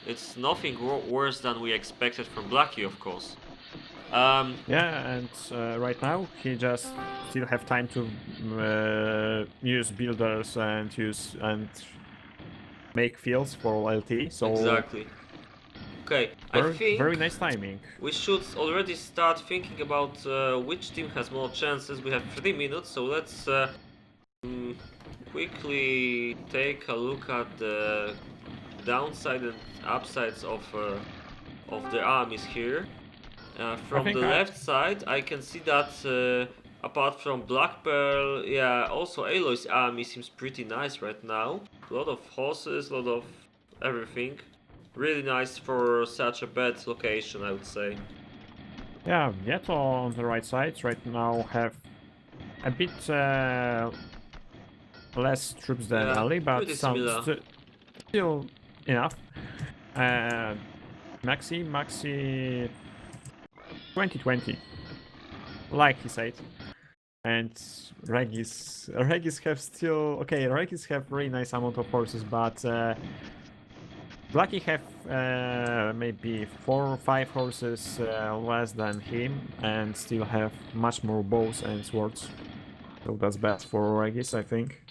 It's nothing worse than we expected from Blackie, of course. Yeah, and right now he just still have time to use builders and make fields for LT. So Exactly. Okay, I very think very nice timing. we should already start thinking about which team has more chances. We have 3 minutes, so let's quickly take a look at the downside and upsides of the armies here. I From the think I left side, I can see that apart from Black Pearl, yeah, also Aloy's army seems pretty nice right now. A lot of horses, a lot of everything. Really nice for such a bad location, I would say. yeah, Vieto on the right side right now have a bit less troops than Yeah, Ali, but pretty some similar. still enough. Uh, Maxi 2020, like he said. And Regis have still okay. Regis have really nice amount of horses, but Blackie have maybe 4 or 5 horses less than him, and still have much more bows and swords. So that's bad for Regis, I think.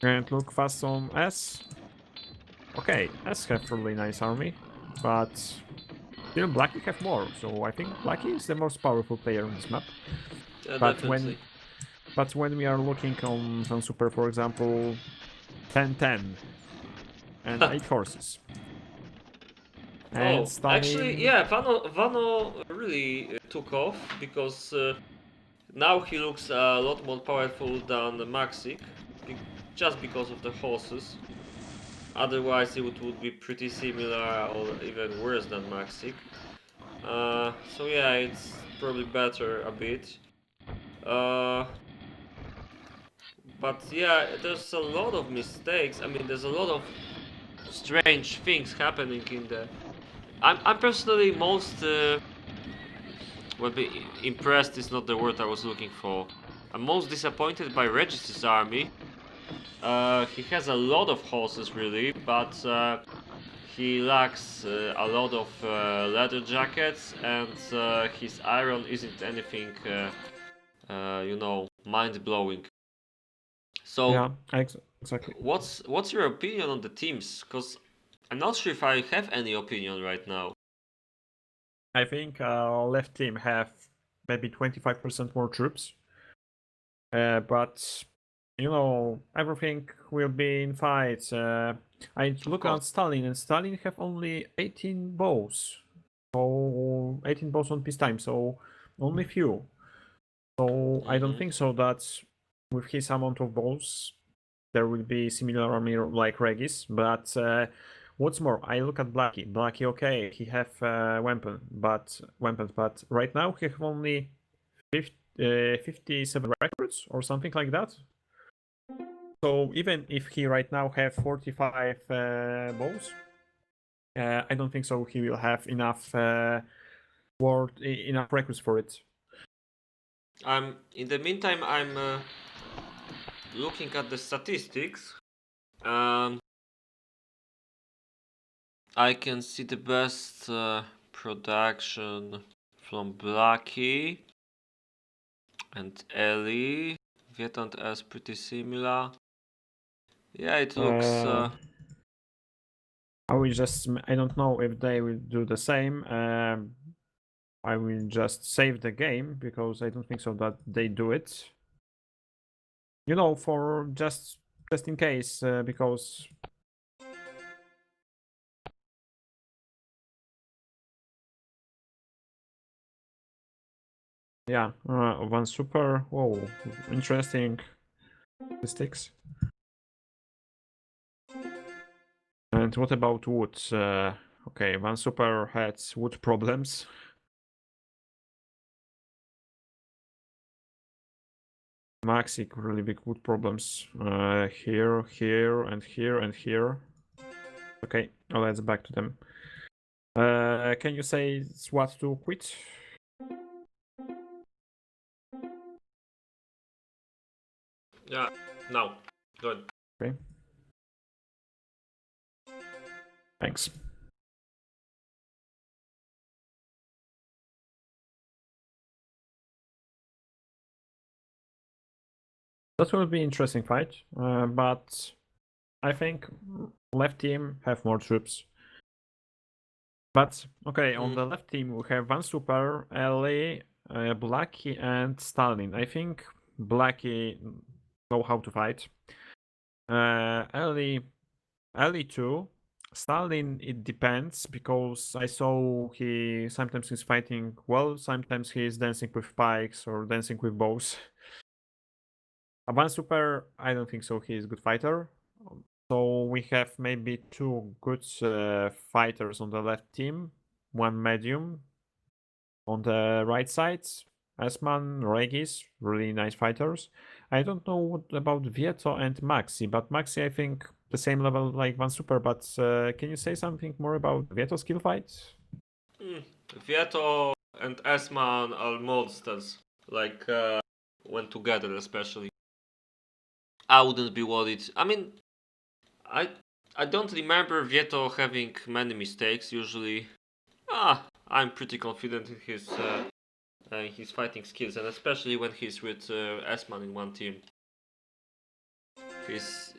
And look fast on S. Okay, S have really nice army, but still Blackie have more. So I think Blackie is the most powerful player on this map. Yeah, But when definitely. But when we are looking on Super, for example, 10-10 and 8 horses. And Oh, actually, stunning. yeah, Vano really took off because now he looks a lot more powerful than Maxik, just because of the horses. Otherwise, it would be pretty similar or even worse than Maxik. So yeah, it's probably better a bit. Uh, but yeah, there's a lot of mistakes. I mean, there's a lot of strange things happening in the. I'm personally most well, impressed is not the word I was looking for. I'm most disappointed by Regis's army. He has a lot of horses, really, but he lacks a lot of leather jackets, and his iron isn't anything, mind blowing. So, Yeah, exactly. what's your opinion on the teams? Because I'm not sure if I have any opinion right now. I think left team have maybe 25% more troops. But, everything will be in fights. I Of look course. at Stalin, and Stalin have only 18 bows. So 18 bows on peacetime, so only few. So I don't think so that with his amount of bows there will be similar army like Regis. But what's more, I look at Blackie. Blackie, okay, he have weapons, but right now he have only 57 records or something like that. So even if he right now have 45 bows, I don't think so he will have enough enough records for it. In the meantime, I'm looking at the statistics. Um, I can see the best production from Blackie and Ellie. Viet and S pretty similar. Yeah, it looks. I don't know if they will do the same. I will just save the game because I don't think so that they do it. For just in case, because yeah, one super. Whoa, interesting statistics. And what about wood? Okay, Van Super had wood problems. Maxi really big wood problems. Here, here, and here, and here. Okay, let's back to them. Can you say what to quit? Yeah, no, good. Okay. Thanks. That will be interesting fight, but I think left team have more troops. But okay, on the left team we have Van Super, Ellie, Blackie, and Stalin. I think Blackie know how to fight. Ellie too. Stalin, it depends because I saw he sometimes he's fighting well, sometimes he's dancing with spikes or dancing with bows. Van Super, I don't think so. He is a good fighter. So we have maybe two good fighters on the left team, one medium on the right side. Esman, Regis, really nice fighters. I don't know what about Vieto and Maxi, but Maxi I think the same level like Van Super. But can you say something more about Vieto skill fight? Vieto and Esman are monsters. Like when together, especially. I wouldn't be worried. I mean, I I don't remember Vieto having many mistakes. Usually, I'm pretty confident in his fighting skills, and especially when he's with Esman in one team. He's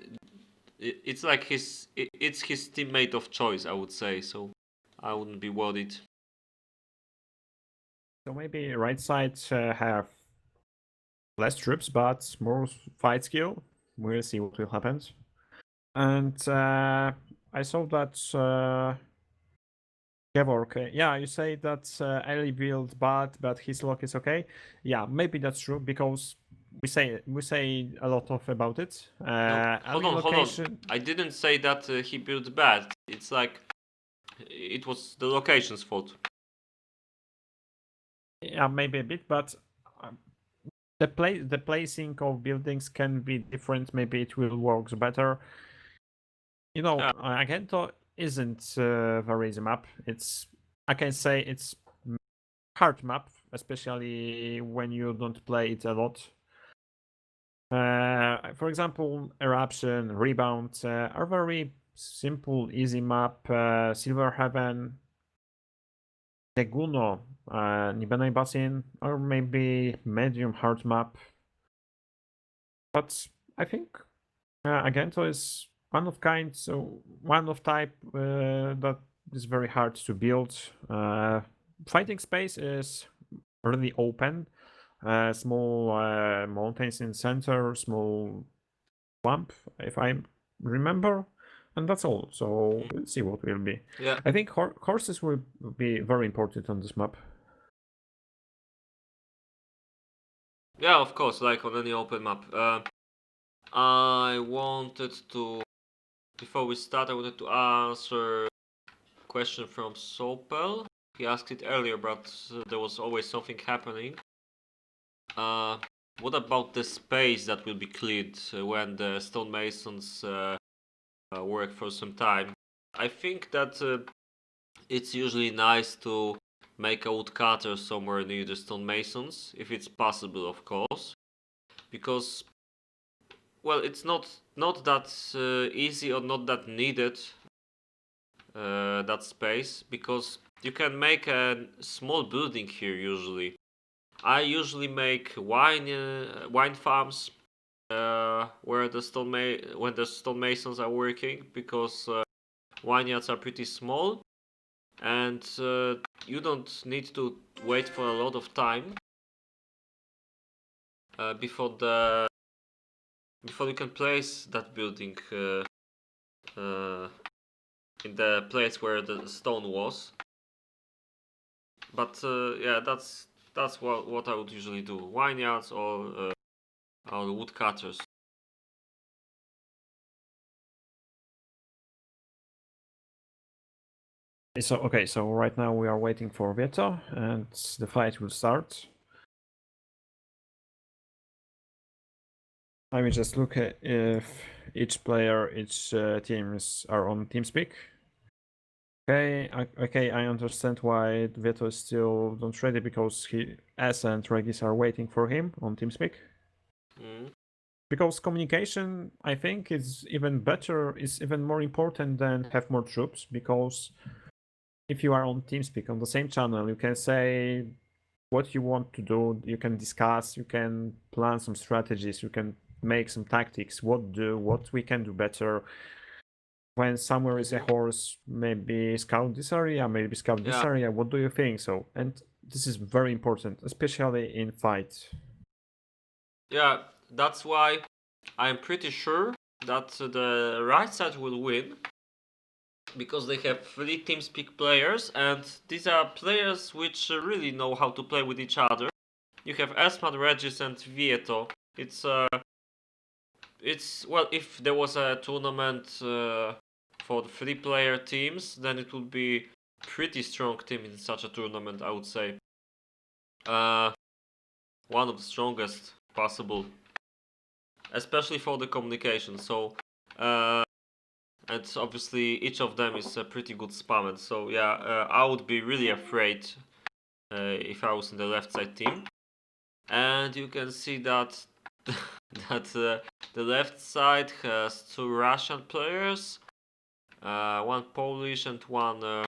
it's like it's his teammate of choice, I would say. So I wouldn't be worried. So maybe right side have less troops but more fight skill. We'll see what will happen. And I saw that Kevork, yeah, you say that Ellie build bad, but his luck is okay. Yeah, maybe that's true because we say a lot of about it. No, Ellie hold on. location, I didn't say that he built bad. It's like it was the location's fault. yeah, maybe a bit, but um, the placing of buildings can be different. Maybe it will work better. You know, Yeah. Agento isn't very easy map. It's I can say it's hard map, especially when you don't play it a lot. For example, Eruption, Rebound are very simple, easy map. Silver Heaven, Teguno, Nibenai Basin, or maybe medium hard map. But I think Agento is one of kind, so one of type that is very hard to build. Fighting space is really open. Small mountains in center, small swamp, if I remember, and that's all. So we'll see what will be. Yeah. I think horses will be very important on this map. Yeah, of course, like on any open map. I wanted to, before we start, I wanted to answer a question from Sopel. He asked it earlier, but there was always something happening. What about the space that will be cleared when the stonemasons work for some time? I think that it's usually nice to make a woodcutter somewhere near the stonemasons, if it's possible, of course, because well, it's not that easy or not that needed that space because you can make a small building here usually. I usually make wine farms where when the stonemasons are working because vineyards are pretty small and you don't need to wait for a lot of time before you can place that building in the place where the stone was. But yeah, that's what I would usually do: vineyards or woodcutters. So right now we are waiting for Vieto, and the fight will start. Let me just look at if each player, each teams are on TeamSpeak. Okay, I understand why Vieto is still not ready, because S and Regis are waiting for him on TeamSpeak. Mm. Because communication, I think, is even better, is even more important than have more troops, because if you are on TeamSpeak on the same channel, you can say what you want to do, you can discuss, you can plan some strategies, you can make some tactics, what we can do better. When somewhere is a horse, maybe scout this area, maybe scout this area, what do you think? So, and this is very important, especially in fight. Yeah, that's why I'm pretty sure that the right side will win, because they have 3 TeamSpeak players, and these are players which really know how to play with each other. You have Esman, Regis, and Vieto. It's well, if there was a tournament for the 3-player teams, then it would be pretty strong team in such a tournament, I would say. One of the strongest possible, especially for the communication. So, and obviously each of them is a pretty good spammer. So yeah, I would be really afraid if I was in the left side team. And you can see that the left side has 2 Russian players, 1 Polish and 1.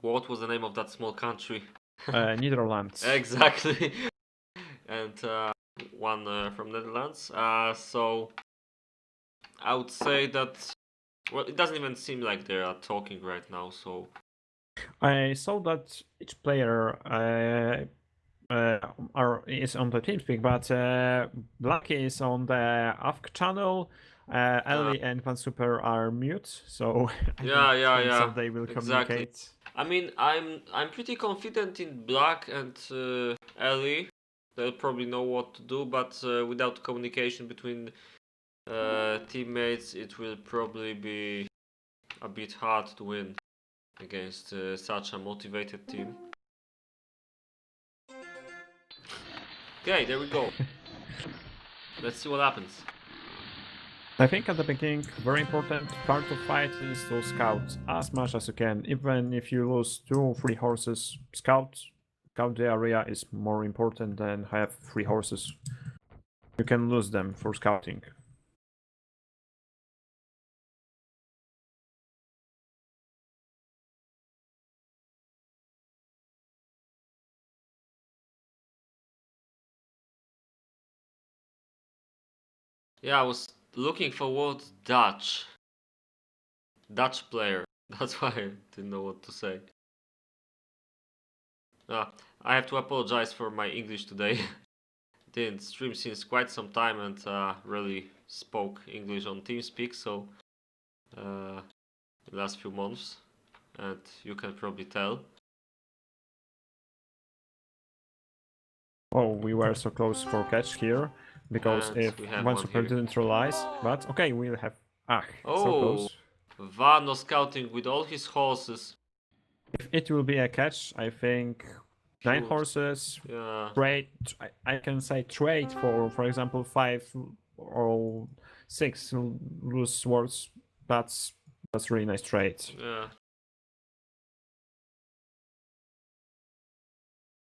What was the name of that small country? Netherlands. Exactly. And 1 from Netherlands. So I would say that, well, it doesn't even seem like they are talking right now. So I saw that each player is on the TeamSpeak, but Blacky is on the AFK channel. Ellie and Van Super are mute, so I don't think so they will exactly. communicate. I mean, I'm pretty confident in Black and Ellie. They'll probably know what to do, but without communication between teammates, it will probably be a bit hard to win against such a motivated team. Okay, there we go. Let's see what happens. I think at the beginning, very important part of fight is to scout as much as you can. Even if you lose 2 or 3 horses, scout the area is more important than have 3 horses. You can lose them for scouting. Yeah, I was looking for word Dutch. Dutch player. That's why I didn't know what to say. I have to apologize for my English today. Didn't stream since quite some time and really spoke English on TeamSpeak, so the last few months, and you can probably tell. Oh, we were so close for catch here, because And if we have one one super here. didn't realize, but okay, we'll have... so Oh, close. Vano scouting with all his horses. If it will be a catch, I think 9 Should. horses, Yeah. trade, I can say trade for example, 5 or 6 loose swords. That's really nice trade. Yeah.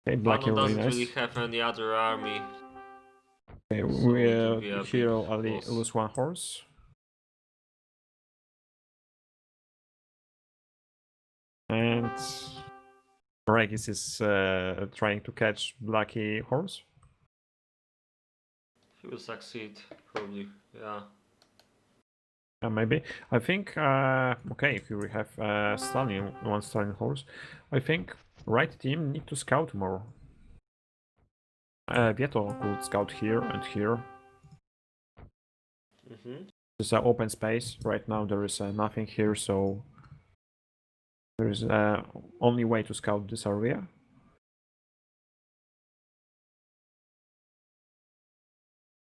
Okay, Blacky Vano really doesn't nice. really have any other army. Okay, So we it will be a big here loss. lose 1 horse. And Regis is trying to catch Blacky horse. He will succeed, probably. Yeah. Maybe. I think, okay, if you have one stunning horse, I think right team need to scout more. Vieto could scout here and here. There's an open space. Right now there is nothing here, so there is only way to scout this area.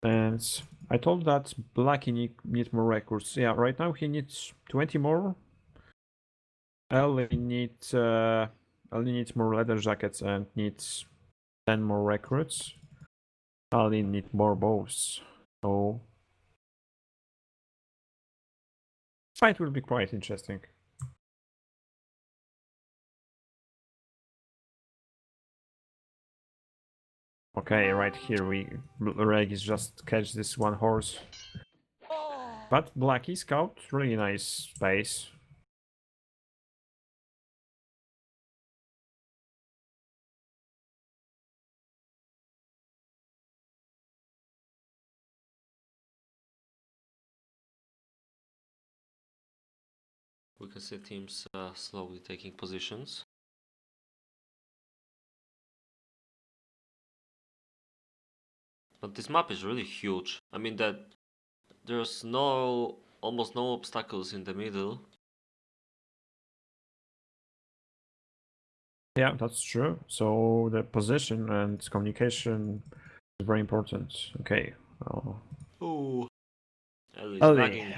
And I told that Blacky need more recruits. Yeah, right now he needs 20 more. Ellie needs more leather jackets and needs 10 more recruits. Ellie need more bows. So fight will be quite interesting. Okay, right here Regis just catch this one horse. But Blackie scout, really nice space. We can see teams slowly taking positions. But this map is really huge. I mean that there's almost no obstacles in the middle. Yeah, that's true. So the position and communication is very important. Okay. Ooh. Ellie's Ellie. lagging.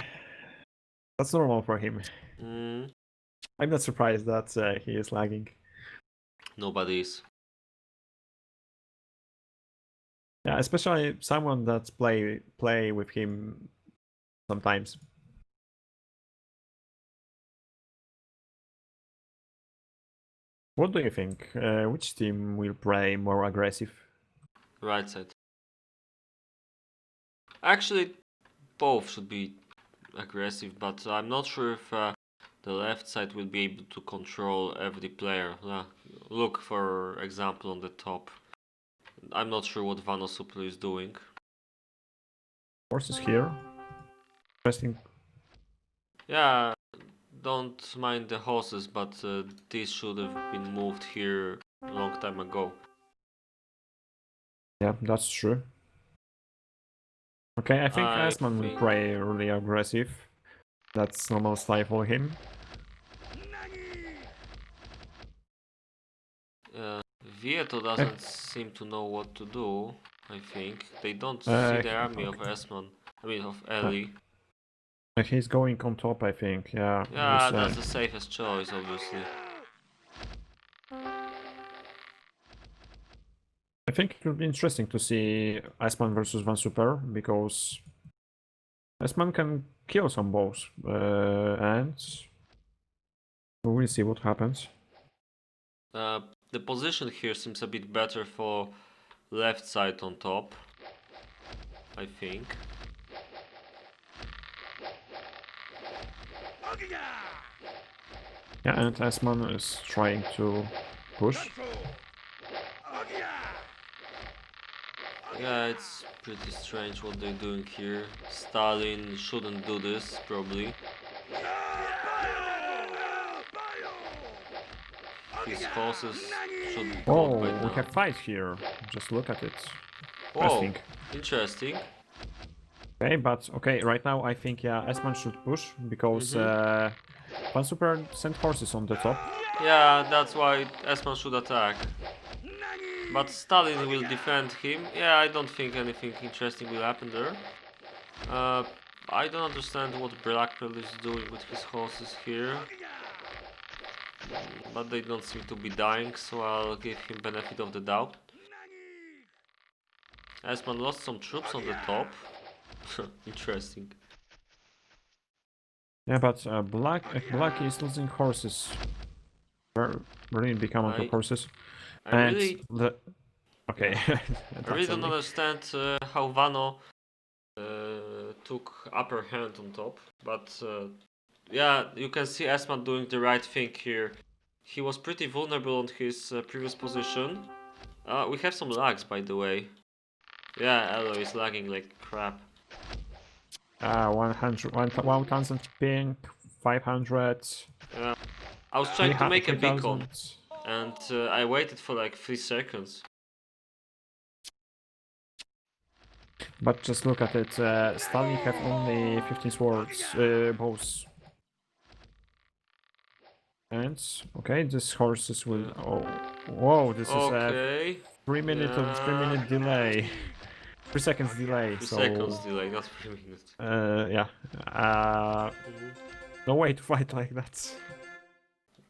That's normal for him. Mm, I'm not surprised that he is lagging. nobody is. Yeah, especially someone that play with him sometimes. What do you think? Which team will play more aggressive? Right side. Actually, both should be aggressive, but I'm not sure if the left side will be able to control every player. Look, for example, on the top. I'm not sure what Vano Super is doing. Horses here. Interesting. Yeah, don't mind the horses, but these should have been moved here a long time ago. Yeah, that's true. Okay, I think Asman will play really aggressive. That's normal style for him. Vieto doesn't seem to know what to do, I think. They don't see the army of Esmon. I mean, of Ellie. He's going on top, I think. Yeah. Yeah, that's the safest choice, obviously. I think it will be interesting to see Iceman versus Van Super because Iceman can kill some bows, and we will see what happens. The position here seems a bit better for left side on top, I think. Yeah, and Iceman is trying to push. Yeah, it's pretty strange what they're doing here. Stalin shouldn't do this, probably. His horses should be caught by now. We have fight here. Just look at it. Whoa, interesting. Okay, but okay, right now I think Iceman should push because Van Super sent horses on the top. Yeah, that's why Esman should attack. But Stalin will defend him. Yeah, I don't think anything interesting will happen there. I don't understand what Blackpearl is doing with his horses here. But they don't seem to be dying, so I'll give him benefit of the doubt. Esman lost some troops on the top. Interesting. Yeah, but Black is losing horses. Really big amount of horses. Okay. I really don't understand how Vano took upper hand on top, but yeah, you can see Esman doing the right thing here. He was pretty vulnerable on his previous position. We have some lags, by the way. Yeah, Elo is lagging like crap. 1000 ping, 500. I was trying to make a beacon, and I waited for like 3 seconds. But just look at it, Stalin have only 15 swords, bows. And, okay, this horses will... Oh, whoa, this is a 3 minute delay. 3 seconds delay, 3 seconds delay, not 3 minutes. Yeah. No way to fight like that.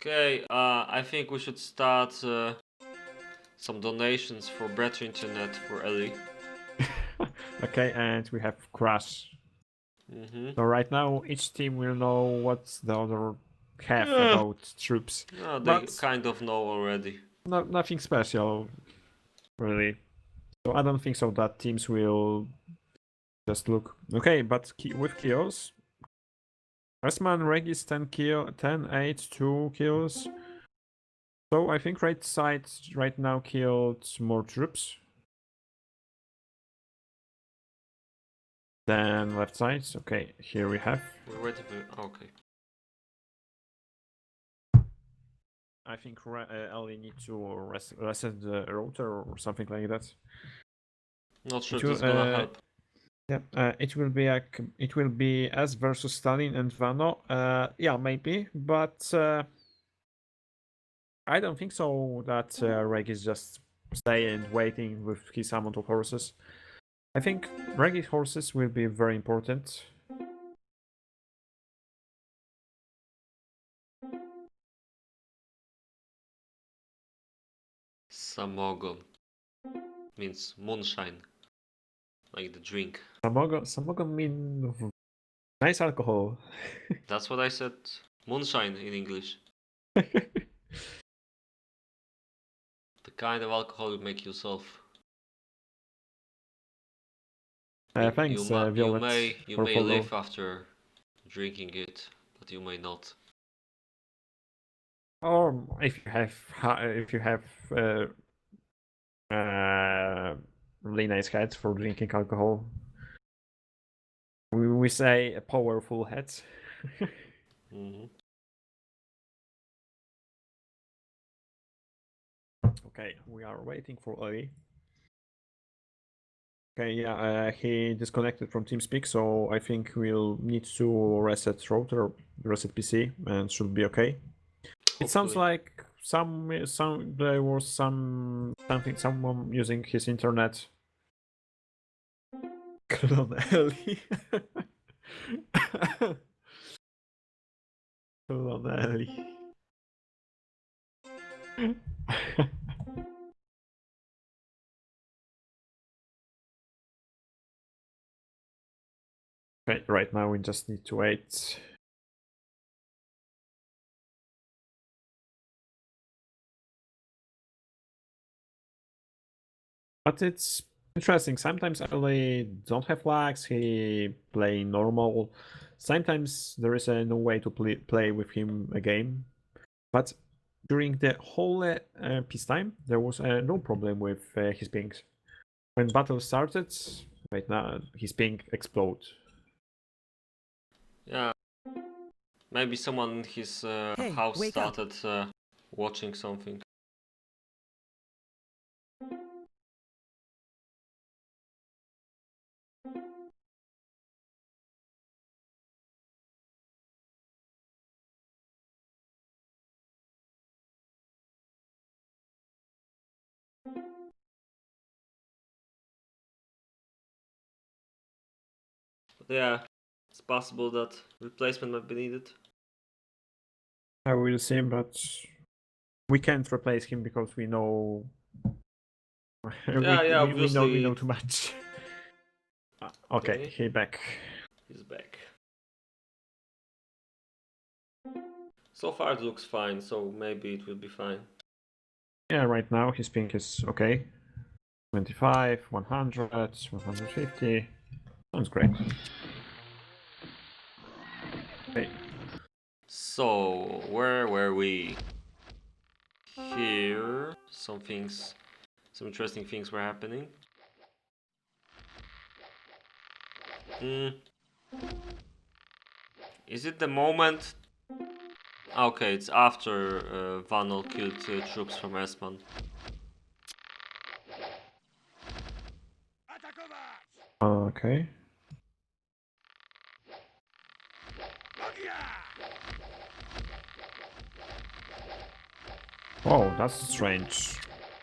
Okay, I think we should start some donations for better internet for Ellie. Okay, and we have Crash. Mm-hmm. So right now, each team will know what the other have Yeah. about troops. No, they But kind of know already. nothing special, really. So I don't think so that teams will just look. Okay, but with kills, Esman Regis 10 kill, 10, 8, 2 kills. So I think right side right now killed more troops than left side. Okay, here we have. We're waiting for. Okay. I think Ellie need to reset the router or something like that. Not sure It if will, it's gonna help. Yeah, it will be S versus Stalin and Vano. Yeah, maybe, but I don't think so that Reg is just staying and waiting with his amount of horses. I think Regis horses will be very important. Samogon means moonshine, like the drink. Samogon mean nice alcohol. That's what I said. Moonshine in English. The kind of alcohol you make yourself. Thanks, you Violet, you for may follow. live after drinking it, but you may not. Or if you have really nice heads for drinking alcohol, we say a powerful head. Mm-hmm. Okay, we are waiting for Oli. Okay, yeah, he disconnected from TeamSpeak, so I think we'll need to reset router, reset PC, and should be okay. It sounds Hopefully. like there was someone using his internet. Clone Ellie. Clone Ellie. Okay, right now we just need to wait. But it's interesting. Sometimes Ellie don't have lags. He play normal. Sometimes there is no way to play with him a game. But during the whole peacetime, there was no problem with his pings. When battle started, right now his ping explode. Yeah. Maybe someone in his house started watching something. But yeah, it's possible that replacement might be needed. I will see, but we can't replace him because we know. Yeah, we obviously. know too much. Okay, he back. He's back. So far it looks fine, so maybe it will be fine. Yeah, right now his ping is okay. 25, 100, 150. Sounds great. Okay. So, where were we? Here, some interesting things were happening. Is it the moment? Okay, it's after Vanel killed troops from Esman. Okay. Oh, that's strange.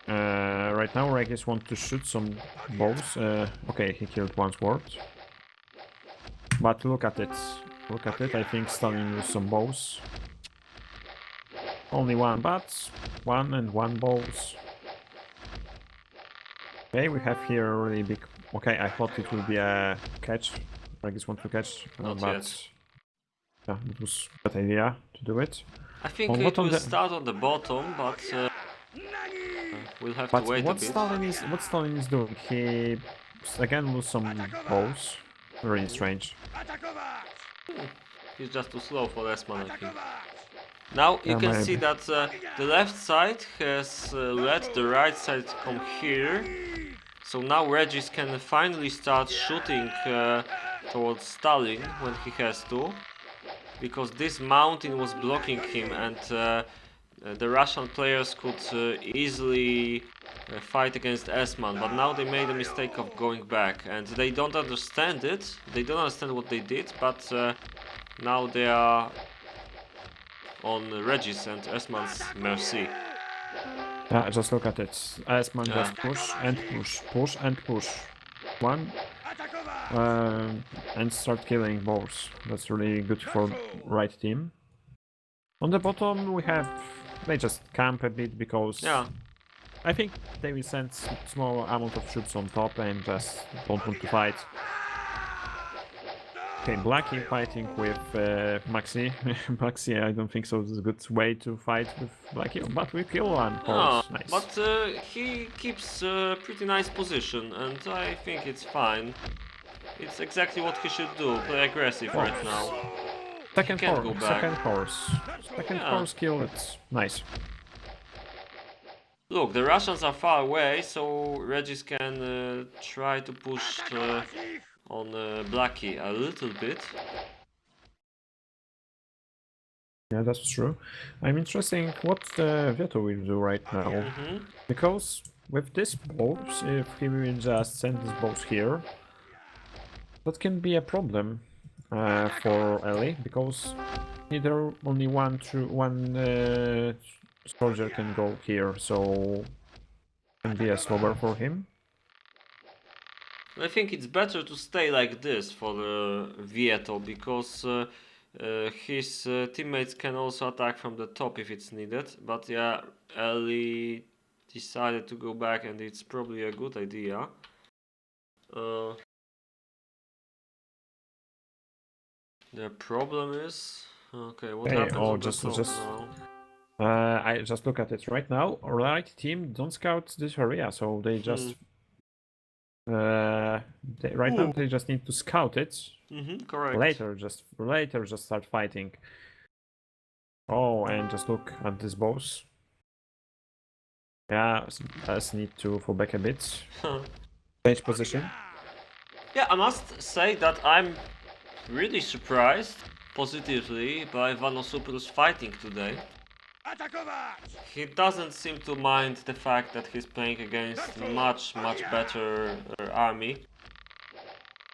Right now, Regis wants to shoot some bows. Okay, he killed one sword. But look at it. Look at it. I think Stalin used some bows. only one, but one and one balls. Okay, we have here a really big... Okay, I thought it would be a catch. I just want to catch, Not but... yet. Yeah, it was a bad idea to do it. I think On it bottom will the- start on the bottom, but we'll have But to wait a what bit. Stalin is doing? He again lose some balls. Really strange. He's just too slow for S-Man, I think. Now you Yeah, can maybe. see that the left side has let the right side come here. So now Regis can finally start shooting towards Stalin when he has to. Because this mountain was blocking him, and the Russian players could easily fight against S-Man, but now they made a mistake of going back, and they don't understand it. They don't understand what they did, but now they are on Regis and S-Man's mercy. Yeah, just look at it. Iceman Yeah. just push and push, push and push. One, and start killing balls. That's really good for right team. On the bottom we have... They just camp a bit because... Yeah. I think they will send small amount of troops on top and just don't want to fight. Okay, Blackie fighting with Maxi. Maxi, I don't think so. It's a good way to fight with Blackie, but we kill one horse. Nice. But he keeps a pretty nice position, and I think it's fine. It's exactly what he should do, play aggressive right now. Second can't horse. go back. Second horse. Second Yeah. horse kill. It's nice. Look, the Russians are far away, so Regis can try to push on Blackie a little bit. Yeah, that's true. I'm interested what Veto will do right now. Because with this boss, if he will just send this boss here, that can be a problem for Ellie, because either only one soldier can go here, so can be a slower for him. I think it's better to stay like this for Vieto, because his teammates can also attack from the top if it's needed. But yeah, Ellie decided to go back, and it's probably a good idea. The problem is... Okay, what happens on the top now? I just look at it right now. Right team don't scout this area, so they just right now they just need to scout it. Correct. Later just start fighting. Oh, and just look at this boss. Yeah, us need to fall back a bit. Change position. Yeah, I must say that I'm really surprised positively by Vanosuper's fighting today. He doesn't seem to mind the fact that he's playing against much better army.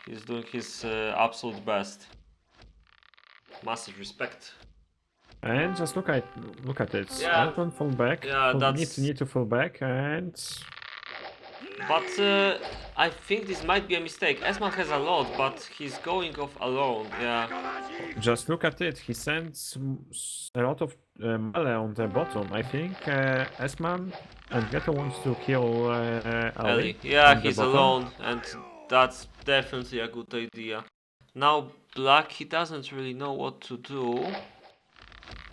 He's doing his absolute best. Massive respect. And just look at it. Yeah. Don't fall back. Yeah, that's... Need to fall back and... But I think this might be a mistake. S-Man has a lot, but he's going off alone. Yeah. Just look at it. He sends a lot of melee on the bottom. I think S-Man and Ghetto wants to kill Ellie. Yeah, he's alone, and that's definitely a good idea. Now Black, he doesn't really know what to do.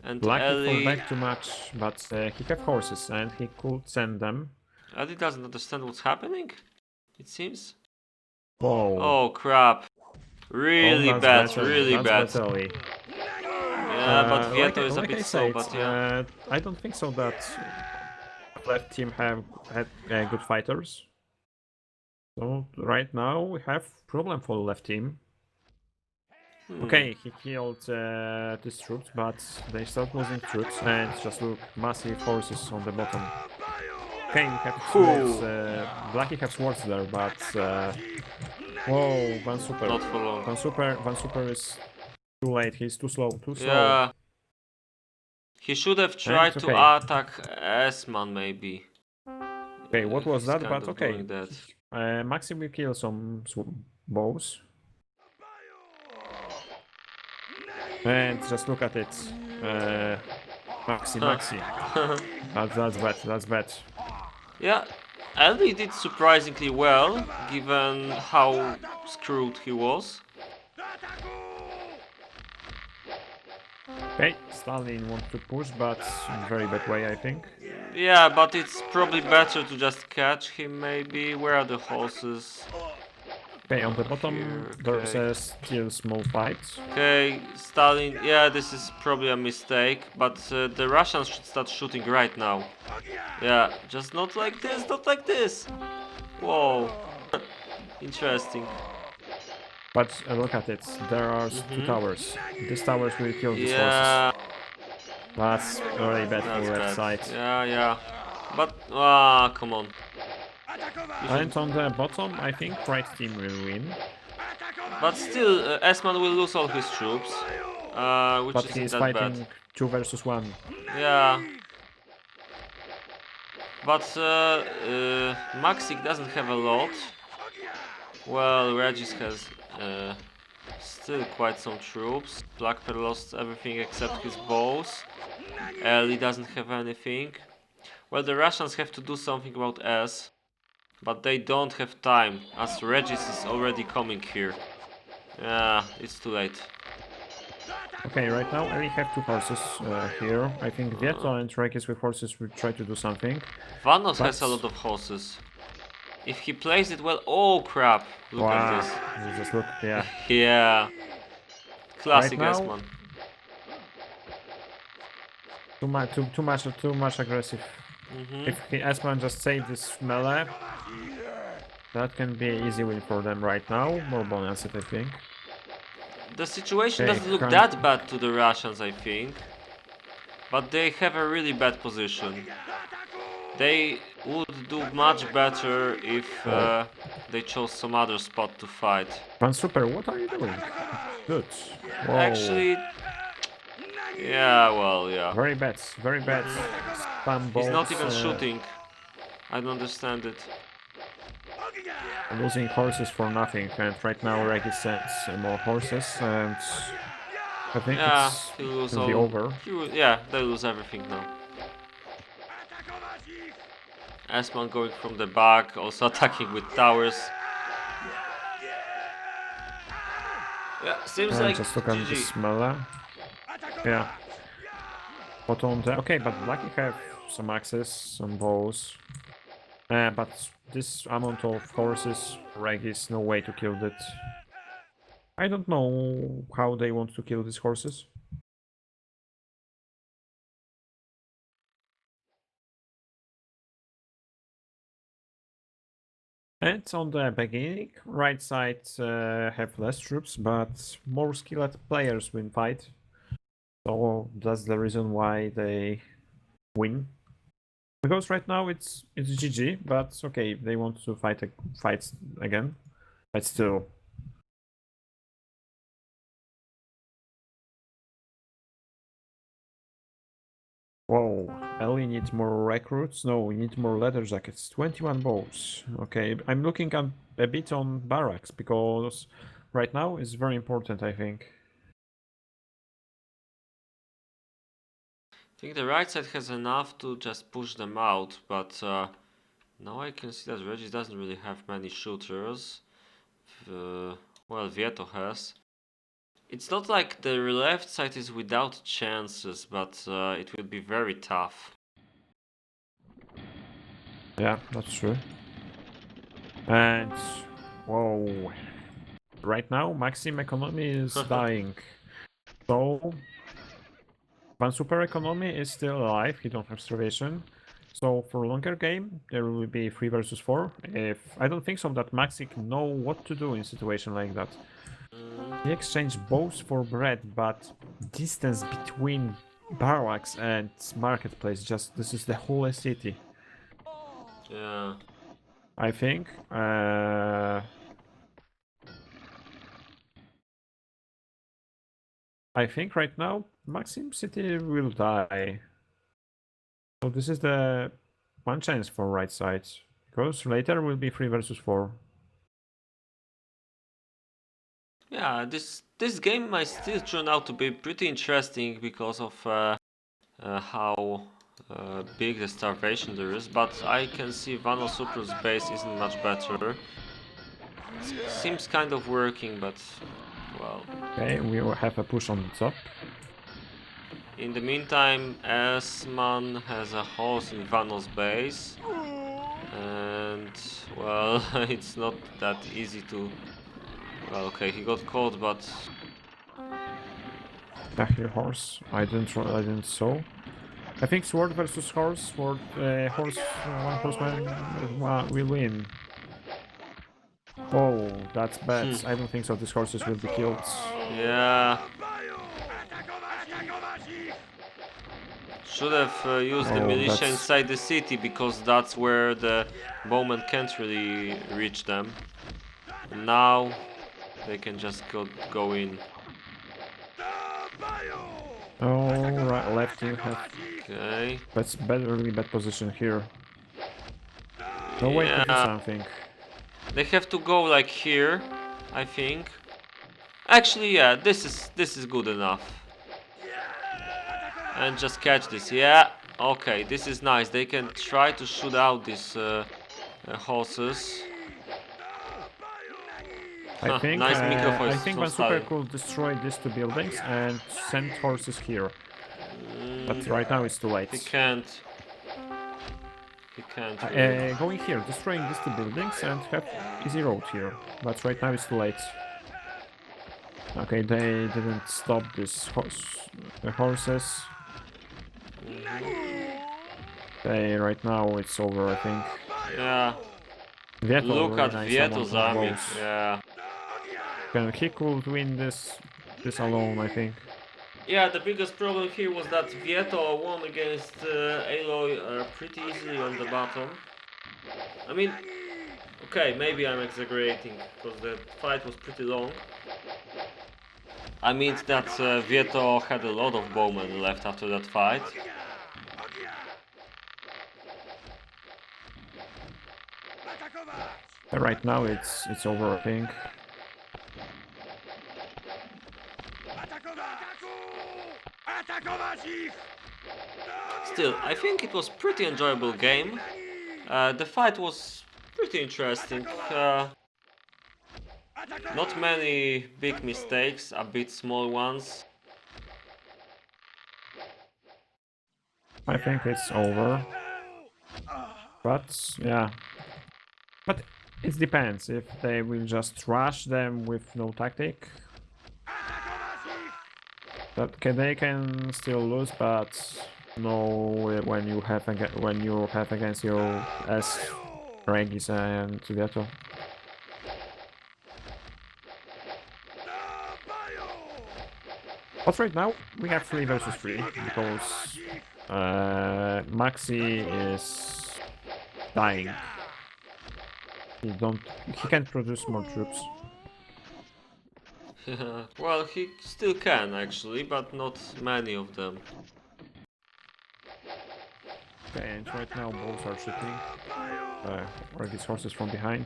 And Black Ellie... fall back too much, but he have horses and he could send them. Ellie doesn't understand what's happening, it seems. Whoa. Oh crap. Really bad, really bad. Ellie. Yeah, but Vieto is a bit slow, but yeah. I don't think so that left team had good fighters. So right now we have problem for the left team. Okay, he killed these troops, but they start losing troops, and just look, massive forces on the bottom. Okay, we have swords. Blackie have swords there, but whoa, Van Super. Not for long. Van Super is too late. He's too slow. Yeah. He should have tried to attack S-Man maybe. Okay, what was that? Kind But of okay. doing that. Maxi will kill some bows. And just look at it. Maxi. That's bad. That's bad. Yeah, Ellie did surprisingly well, given how screwed he was. Okay, Stalin wants to push, but in very bad way, I think. Yeah, but it's probably better to just catch him, maybe. Where are the horses? Okay, on the bottom Here, there's okay. a still small fight. Okay, Stalin, yeah, this is probably a mistake, but the Russians should start shooting right now. Yeah, just not like this, not like this! Whoa. Interesting. But look at it, there are two towers. These towers will kill these horses. Yeah, That's very bad for that's left bad. side. Yeah. But, come on. You should... And on the bottom, I think right team will win. But still, Esman will lose all his troops, which But isn't he's that fighting bad. 2 versus 1. Yeah. But Maxik doesn't have a lot. Well, Regis has still quite some troops. Blackbear lost everything except his bows. Ellie doesn't have anything. Well, the Russians have to do something about S. But they don't have time, as Regis is already coming here. Yeah, it's too late. Okay, right now I have 2 horses here. I think Vieto and Regis with horses will try to do something. Vanos But- has a lot of horses. If he plays it well... Oh crap! Look at Wow, this. you just look, yeah. Yeah. Classic Right now- S-Man. Too much aggressive. If S-Man just save this melee, that can be an easy win for them right now. More bonus, I think. The situation Okay, doesn't look Kran- that bad to the Russians, I think. But they have a really bad position. They would do much better if they chose some other spot to fight. Pan Super, what are you doing? Good. Whoa. Actually... Yeah, well, yeah. Very bad, very bad. Spam He's not bolts, even shooting. I don't understand it. losing horses for nothing, and right now Regis sends more horses, and I think Yeah, it's he'll lose will be all... over. Yeah, they lose everything now. Asman going from the back, also attacking with towers. Yeah, seems like Just look at GG. this melee. Yeah. But on the... Okay, but Lucky have some axes, some bows. But this amount of horses, Regis, no way to kill that. I don't know how they want to kill these horses. And on the beginning, right side have less troops, but more skilled players win fight. So that's the reason why they win. Because right now it's GG, but okay, they want to fight again, but still. Whoa, Ellie needs more recruits. No, we need more leather jackets. 21 bows. Okay, I'm looking at a bit on barracks because right now it's very important, I think. I think the right side has enough to just push them out, but now I can see that Regis doesn't really have many shooters. Well, Vieto has. It's not like the left side is without chances, but it will be very tough. Yeah, that's true. And whoa, right now Maxim economy is dying. So Van Super economy is still alive. He don't have starvation. So for longer game, there will be 3 versus 4. If I don't think so that Maxik know what to do in situation like that. He exchanged bows for bread, but distance between barracks and marketplace, just this is the whole city. Yeah. I think. I think right now Maxim City will die. So this is the one chance for right side. Because later will be 3 versus 4. Yeah, this game might still turn out to be pretty interesting because of how big the starvation there is, but I can see Vano Supro's base isn't much better. Seems kind of working, but well. Okay, we will have a push on the top. In the meantime, Esman has a horse in Vano's base, and well, it's not that easy to. Well, okay, he got caught, but Yeah, here horse. I didn't saw. I think sword versus horse. Horse, one horseman will win. Oh, that's bad. I don't think so. These horses will be killed. yeah. Should have used the militia inside the city, because that's where the bowmen can't really reach them. And now they can just go in. Oh, right, left team have. Okay. That's really bad position here. No way to do something. They have to go like here, I think. Actually, yeah, this is good enough. And just catch this, yeah. Okay, this is nice. They can try to shoot out these horses. I think nice I think one super could destroy these two buildings and send horses here. But right now it's too late. He can't. He can't. Going here, destroying these two buildings and have easy road here. But right now it's too late. Okay, they didn't stop these horses. Okay, right now it's over, I think. Yeah. Vieto Look at nice Vieto's army. Yeah. He could win this alone, I think. Yeah, the biggest problem here was that Vieto won against Aloy pretty easily on the bottom. I mean, okay, maybe I'm exaggerating, because the fight was pretty long. I mean that Vieto had a lot of bowmen left after that fight. Right now it's over, I think. Still, I think it was pretty enjoyable game. The fight was pretty interesting. Not many big mistakes, a bit small ones. I think it's over. But yeah. But it depends if they will just rush them with no tactic. They can still lose, but no when you have against your S Regis and Vieto. But right now we have 3 versus 3 because Maxi is dying. He can't produce more troops. Well, he still can actually, but not many of them. Okay, and right now both are shooting. Or these horses from behind.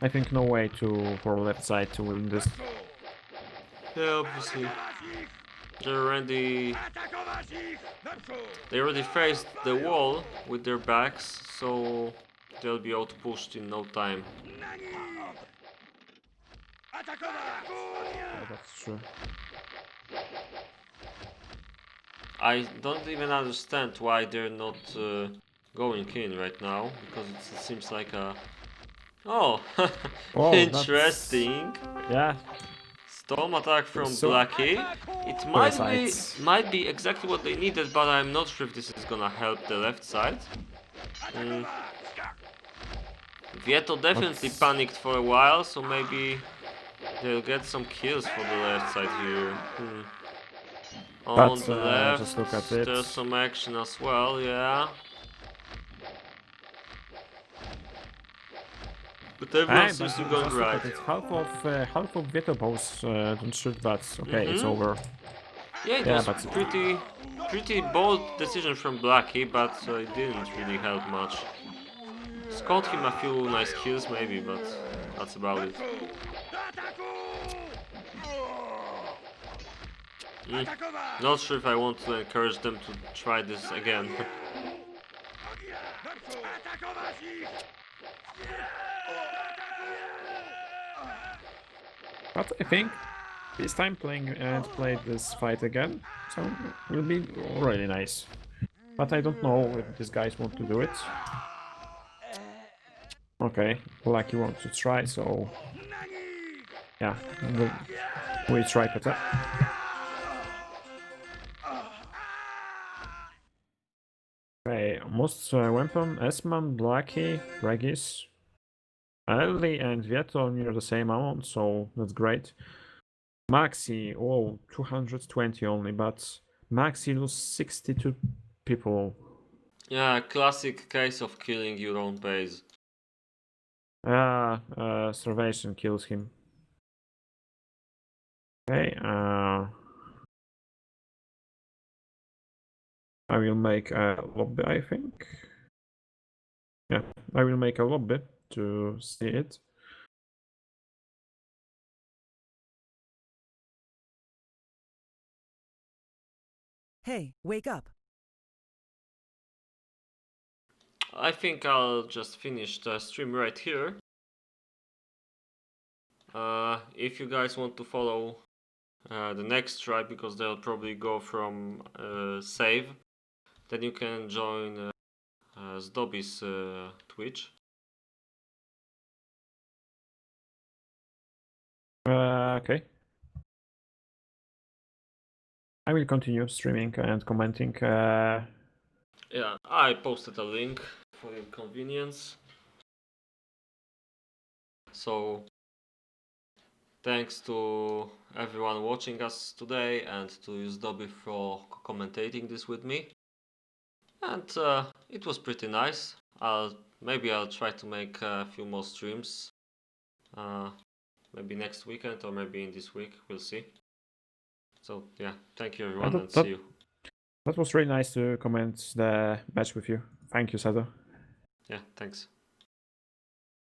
I think no way for left side to win this. Yeah, obviously. They already faced the wall with their backs, so they'll be outpushed in no time. Yeah, that's true. I don't even understand why they're not going in right now, because it seems like a... Oh, interesting. Yeah. Storm attack from Blackie. It might be exactly what they needed, but I'm not sure if this is gonna help the left side. Vieto definitely panicked for a while, so maybe they'll get some kills for the left side here. On the left, just look at it. there's some action as well, yeah. But everyone seems to go right. Half of Vieto bows don't shoot, but okay, it's over. Yeah, it was pretty bold decision from Blackie, but it didn't really help much. Scored him a few nice kills maybe, but that's about it. Not sure if I want to encourage them to try this again. But I think this time playing and play this fight again, so will be really nice. But I don't know if these guys want to do it. Okay, Lucky wants to try, so yeah, we try better. Okay, most weapon, Esman, Lucky, Regis, Ellie and Vieto near the same amount, so that's great. Maxi, oh, 220 only, but Maxi lose 62 people. Yeah, classic case of killing your own base. Starvation kills him. Okay, I will make a lobby, I think. Yeah, I will make a lobby to see it. Hey, wake up. I think I'll just finish the stream right here. If you guys want to follow the next tribe, because they'll probably go from save, then you can join Zdoby's Twitch. Okay. I will continue streaming and commenting. Yeah, I posted a link for your convenience. So thanks to everyone watching us today and to Zdoby for commentating this with me. And it was pretty nice. Maybe I'll try to make a few more streams. Maybe next weekend or maybe in this week. We'll see. So yeah, thank you everyone and see you. That was really nice to comment the match with you. Thank you, Sado. Yeah, thanks.